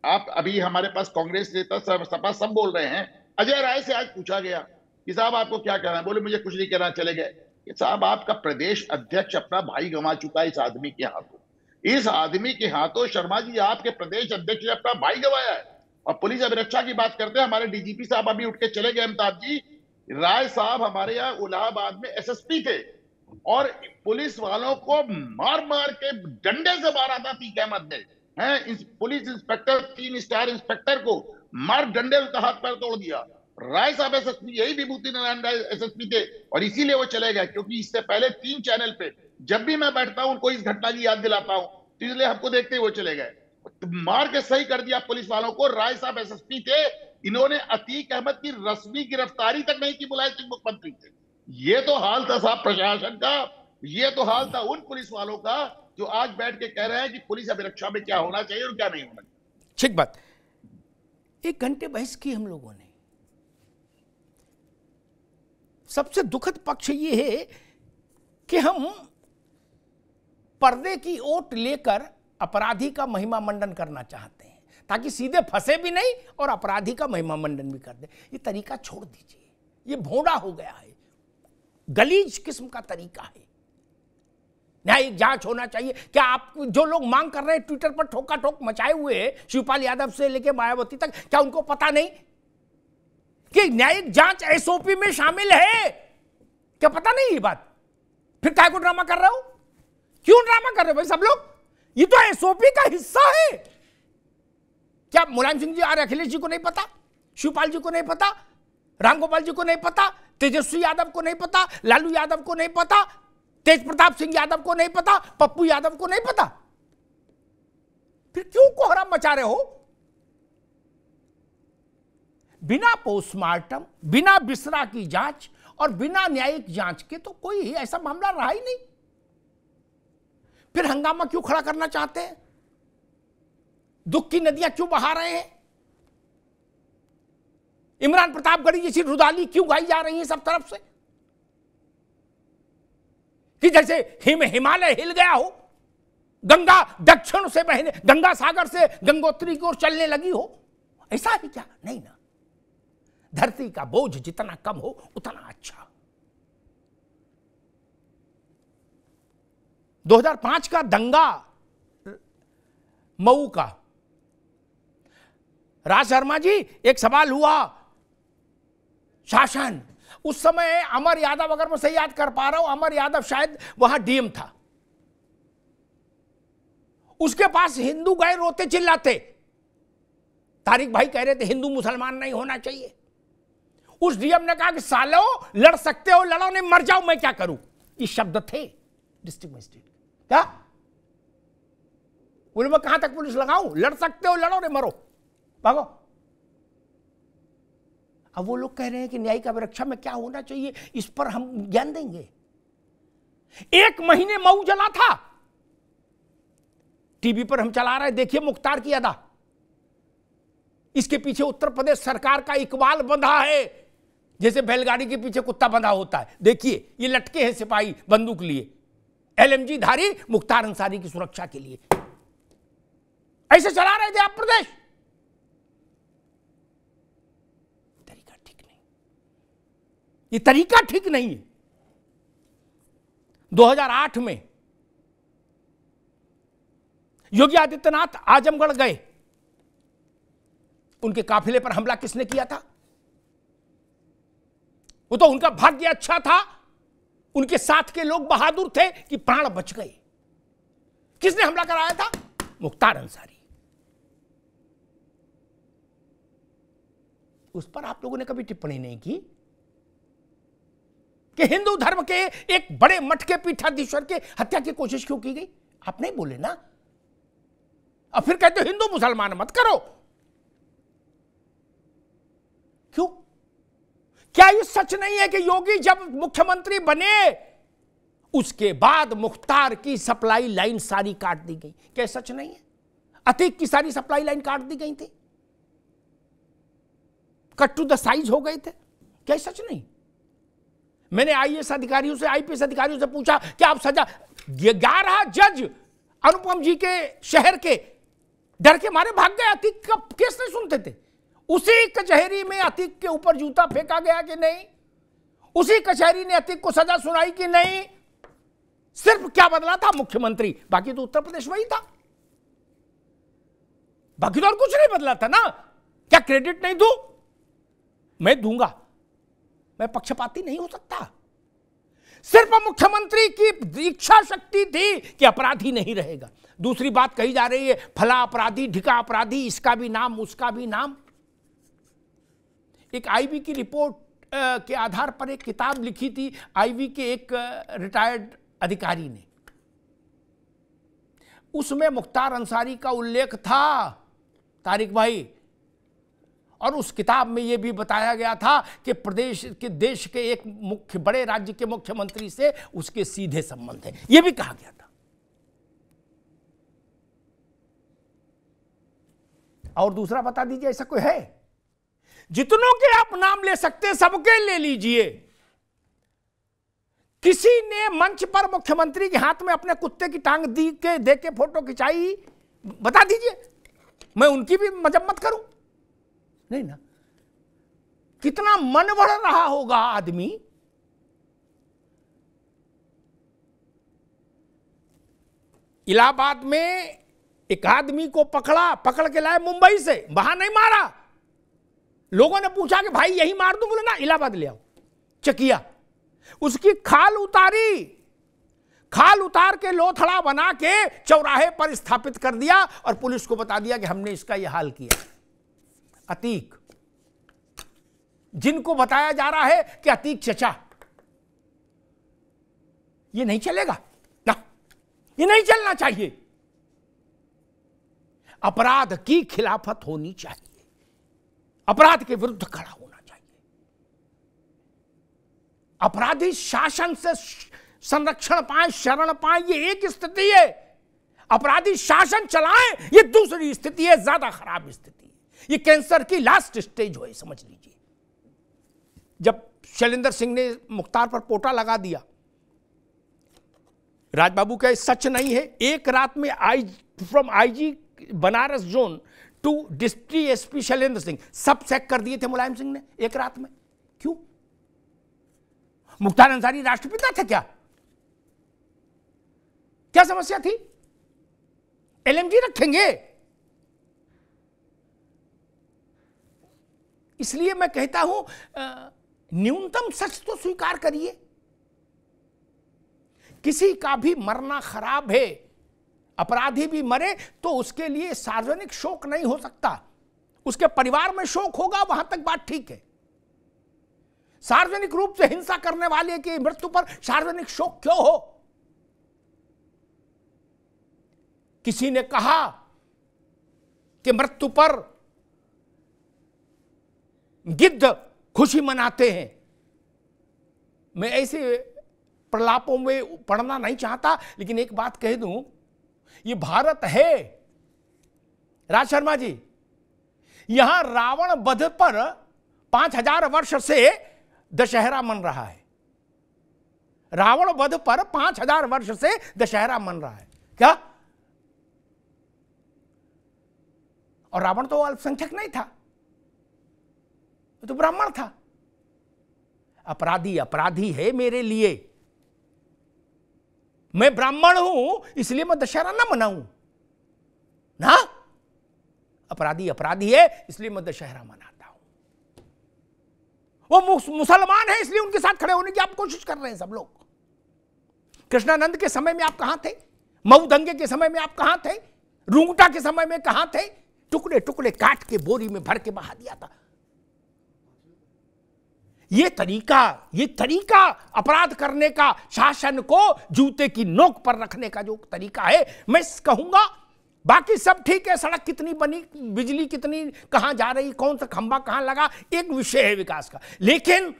आप अभी हमारे पास कांग्रेस नेता सपा सब बोल रहे हैं। अजय राय से आज पूछा गया कि साहब आपको क्या कहना है? बोले मुझे कुछ नहीं कहना, चले गए। साहब आपका प्रदेश अध्यक्ष अपना भाई गंवा चुका है इस आदमी के हाथों। इस आदमी के हाथों शर्मा जी आपके प्रदेश अध्यक्ष ने अपना भाई गंवाया है। और पुलिस अभिरक्षा की बात करते हैं, हमारे डीजीपी साहब अभी उठ के चले गए अमिताभ जी। राय साहब हमारे यहाँ इलाहाबाद में एसएसपी थे, और पुलिस वालों को मार मार के डंडे से मारा था तीक अहमद ने। पुलिस इंस्पेक्टर, 3 स्टार इंस्पेक्टर को मार डंडे उसका हाथ पैर तोड़ दिया। राय साहब एसएसपी, यही विभूति नारायण राय एसएसपी थे, और इसीलिए वो चले गए। क्योंकि इससे पहले 3 चैनल पे जब भी मैं बैठता हूं उनको इस घटना की याद दिलाता हूं, तो इसलिए हमको देखते ही वो चले गए। तो मार के सही कर दिया पुलिस वालों को। राय साहब एसएसपी थे, इन्होंने अतीक अहमद की रस्मी गिरफ्तारी तक नहीं की, मुलायम सिंह मुख्यमंत्री थे। ये तो हाल था साहब प्रशासन का, ये तो हाल था उन पुलिस वालों का जो आज बैठ के कह रहे हैं कि पुलिस अभिरक्षा में क्या होना चाहिए और क्या नहीं होना चाहिए। ठीक बात। 1 घंटे बहस की हम लोगों ने। सबसे दुखद पक्ष ये है कि हम पर्दे की ओट लेकर अपराधी का महिमा मंडन करना चाहते हैं, ताकि सीधे फंसे भी नहीं और अपराधी का महिमा मंडन भी कर दे। ये तरीका छोड़ दीजिए, ये भोंडा हो गया है, गलीज किस्म का तरीका है। न्यायिक जांच होना चाहिए। क्या आप जो लोग मांग कर रहे हैं ट्विटर पर ठोका ठोक मचाए हुए हैं, शिवपाल यादव से लेकर मायावती तक, क्या उनको पता नहीं कि न्यायिक जांच एसओपी में शामिल है? क्या पता नहीं ये बात? फिर काय को ड्रामा कर रहे हो? क्यों ड्रामा कर रहे हो भाई सब लोग? ये तो एसओपी का हिस्सा है। क्या मुलायम सिंह जी और अखिलेश जी को नहीं पता? शिवपाल जी को नहीं पता, रामगोपाल जी को नहीं पता, तेजस्वी यादव को नहीं पता, लालू यादव को नहीं पता, तेज प्रताप सिंह यादव को नहीं पता, पप्पू यादव को नहीं पता। फिर क्यों कोहराम मचा रहे हो? बिना पोस्टमार्टम, बिना बिसरा की जांच और बिना न्यायिक जांच के तो कोई ऐसा मामला रहा ही नहीं। फिर हंगामा क्यों खड़ा करना चाहते हैं? दुख की नदियां क्यों बहा रहे हैं? इमरान प्रतापगढ़ी जैसी रुदाली क्यों गाई जा रही है सब तरफ से कि जैसे हिमालय हिल गया हो, गंगा दक्षिण से बहने, गंगा सागर से गंगोत्री की ओर चलने लगी हो? ऐसा ही क्या? नहीं ना। धरती का बोझ जितना कम हो उतना अच्छा। 2005 का दंगा मऊ का, राज शर्मा जी एक सवाल हुआ, शासन, उस समय अमर यादव, अगर मैं सही याद कर पा रहा हूं, अमर यादव शायद वहां डीएम था, उसके पास हिंदू गए रोते चिल्लाते, तारिक भाई कह रहे थे हिंदू मुसलमान नहीं होना चाहिए। उस डीएम ने कहा कि सालो लड़ सकते हो लड़ो, नहीं मर जाओ मैं क्या करूं। ये शब्द थे डिस्ट्रिक्ट मजिस्ट्रेट। क्या बोले मैं कहां तक पुलिस लगाऊं? लड़ सकते हो लड़ो, नहीं मरो, भागो। अब वो लोग कह रहे हैं कि न्यायिक अभिरक्षा में क्या होना चाहिए, इस पर हम ज्ञान देंगे। 1 महीने मऊ जला था, टीवी पर हम चला रहे, देखिए मुख्तार की अदा। इसके पीछे उत्तर प्रदेश सरकार का इकबाल बंधा है, जैसे बैलगाड़ी के पीछे कुत्ता बंधा होता है। देखिए ये लटके हैं सिपाही बंदूक लिए, LMG धारी मुख्तार अंसारी की सुरक्षा के लिए। ऐसे चला रहे थे आप प्रदेश। तरीका ठीक नहीं, ये तरीका ठीक नहीं है। 2008 में योगी आदित्यनाथ आजमगढ़ गए, उनके काफिले पर हमला किसने किया था? वो तो उनका भाग्य अच्छा था, उनके साथ के लोग बहादुर थे कि प्राण बच गए। किसने हमला कराया था? मुख्तार अंसारी। उस पर आप लोगों ने कभी टिप्पणी नहीं की कि हिंदू धर्म के एक बड़े मठ के पीठाधीश्वर के हत्या की कोशिश क्यों की गई? आप नहीं बोले ना। और फिर कहते हो हिंदू मुसलमान मत करो। क्यों? क्या ये सच नहीं है कि योगी जब मुख्यमंत्री बने उसके बाद मुख्तार की सप्लाई लाइन सारी काट दी गई? क्या सच नहीं है? अतीक की सारी सप्लाई लाइन काट दी गई थी, कट टू द साइज हो गए थे। क्या सच नहीं? मैंने IAS अधिकारियों से, IPS अधिकारियों से पूछा कि आप सजा, 11 जज अनुपम जी के शहर के डर के मारे भाग गए। अतीक का केस नहीं सुनते थे। उसी कचहरी में अतीक के ऊपर जूता फेंका गया कि नहीं? उसी कचहरी ने अतीक को सजा सुनाई कि नहीं? सिर्फ क्या बदला था? मुख्यमंत्री। बाकी तो उत्तर प्रदेश वही था, बाकी तो और कुछ नहीं बदला था ना। क्या क्रेडिट नहीं दूं? मैं दूंगा, मैं पक्षपाती नहीं हो सकता। सिर्फ मुख्यमंत्री की इच्छा शक्ति थी कि अपराधी नहीं रहेगा। दूसरी बात कही जा रही है फला अपराधी, ढिका अपराधी, इसका भी नाम उसका भी नाम। एक IB की रिपोर्ट के आधार पर एक किताब लिखी थी IB के एक रिटायर्ड अधिकारी ने। उसमें मुख्तार अंसारी का उल्लेख था, तारिक भाई, और उस किताब में यह भी बताया गया था कि प्रदेश के, देश के एक मुख्य बड़े राज्य के मुख्यमंत्री से उसके सीधे संबंध है, यह भी कहा गया था। और दूसरा बता दीजिए, ऐसा कोई है? जितनों के आप नाम ले सकते सबके ले लीजिए। किसी ने मंच पर मुख्यमंत्री के हाथ में अपने कुत्ते की टांग दे के फोटो खिंचाई? बता दीजिए, मैं उनकी भी मजम्मत करूं? नहीं ना। कितना मन बढ़ रहा होगा आदमी। इलाहाबाद में एक आदमी को पकड़ के लाए मुंबई से, वहां नहीं मारा। लोगों ने पूछा कि भाई यही मार दूं, बोले ना इलाहाबाद ले आओ। चकिया, उसकी खाल उतारी, खाल उतार के लोथड़ा बना के चौराहे पर स्थापित कर दिया और पुलिस को बता दिया कि हमने इसका यह हाल किया। अतीक जिनको बताया जा रहा है कि अतीक चचा, ये नहीं चलेगा ना, ये नहीं चलना चाहिए। अपराध की खिलाफत होनी चाहिए, अपराध के विरुद्ध खड़ा होना चाहिए। अपराधी शासन से संरक्षण पाए, शरण पाए, ये एक स्थिति है। अपराधी शासन चलाएं, ये दूसरी स्थिति है, ज्यादा खराब स्थिति है। ये कैंसर की लास्ट स्टेज हो, समझ लीजिए। जब शैलेंद्र सिंह ने मुख्तार पर पोटा लगा दिया, राजबाबू का सच नहीं है, एक रात में from IG Banaras zone to district SP Shailendra Singh सब चेक कर दिए थे मुलायम सिंह ने एक रात में। क्यों? मुख्तार अंसारी राष्ट्रपिता थे क्या? क्या समस्या थी? एलएमजी रखेंगे। इसलिए मैं कहता हूं न्यूनतम सच तो स्वीकार करिए। किसी का भी मरना खराब है, अपराधी भी मरे तो उसके लिए सार्वजनिक शोक नहीं हो सकता, उसके परिवार में शोक होगा, वहां तक बात ठीक है। सार्वजनिक रूप से हिंसा करने वाले की मृत्यु पर सार्वजनिक शोक क्यों हो? किसी ने कहा कि मृत्यु पर गिद्ध खुशी मनाते हैं। मैं ऐसे प्रलापों में पढ़ना नहीं चाहता, लेकिन एक बात कह दूं, ये भारत है राज शर्मा जी, यहां रावण वध पर 5000 वर्ष से दशहरा मन रहा है। रावण वध पर 5000 वर्ष से दशहरा मन रहा है। क्या? और रावण तो अल्पसंख्यक नहीं था, तो ब्राह्मण था। अपराधी अपराधी है मेरे लिए। मैं ब्राह्मण हूं इसलिए मैं दशहरा ना मनाऊं ना। अपराधी अपराधी है इसलिए मैं दशहरा मनाता हूं। वो मुसलमान है इसलिए उनके साथ खड़े होने की आप कोशिश कर रहे हैं सब लोग। कृष्णानंद के समय में आप कहां थे? मऊ दंगे के समय में आप कहां थे? रूंगटा के समय में कहां थे? टुकड़े टुकड़े काट के बोरी में भर के बहा दिया था। ये तरीका अपराध करने का, शासन को जूते की नोक पर रखने का जो तरीका है, मैं कहूंगा बाकी सब ठीक है। सड़क कितनी बनी, बिजली कितनी कहां जा रही, कौन सा खंबा कहां लगा, एक विषय है विकास का। लेकिन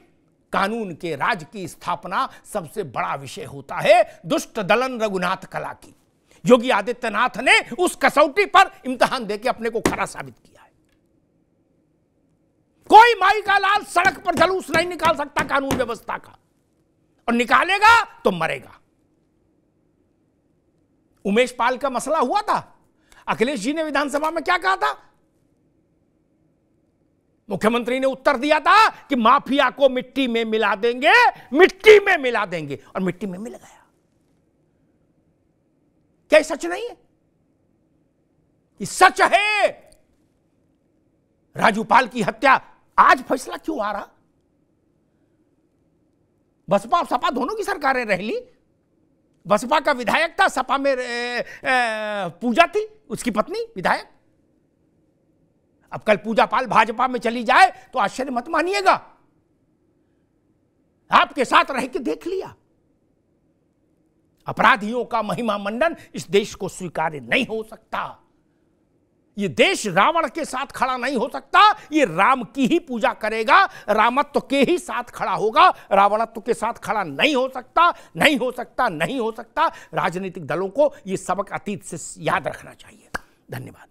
कानून के राज की स्थापना सबसे बड़ा विषय होता है। दुष्ट दलन रघुनाथ कला की योगी आदित्यनाथ ने उस कसौटी पर इम्तिहान देके अपने को खरा साबित किया है। कोई माई का लाल सड़क पर जलूस नहीं निकाल सकता कानून व्यवस्था का, और निकालेगा तो मरेगा। उमेश पाल का मसला हुआ था, अखिलेश जी ने विधानसभा में क्या कहा था? मुख्यमंत्री ने उत्तर दिया था कि माफिया को मिट्टी में मिला देंगे, मिट्टी में मिला देंगे, और मिट्टी में मिल गया। क्या सच नहीं है? ये सच है। राजूपाल की हत्या आज फैसला क्यों आ रहा? बसपा और सपा दोनों की सरकारें रह ली। बसपा का विधायक था, सपा में पूजा थी उसकी पत्नी विधायक। अब कल पूजा पाल भाजपा में चली जाए तो आश्चर्य मत मानिएगा। आपके साथ रह के देख लिया। अपराधियों का महिमा मंडन इस देश को स्वीकार्य नहीं हो सकता। ये देश रावण के साथ खड़ा नहीं हो सकता। ये राम की ही पूजा करेगा, रामत्व के ही साथ खड़ा होगा, रावणत्व के साथ खड़ा नहीं हो सकता, नहीं हो सकता, नहीं हो सकता। राजनीतिक दलों को ये सबक अतीत से याद रखना चाहिए। धन्यवाद।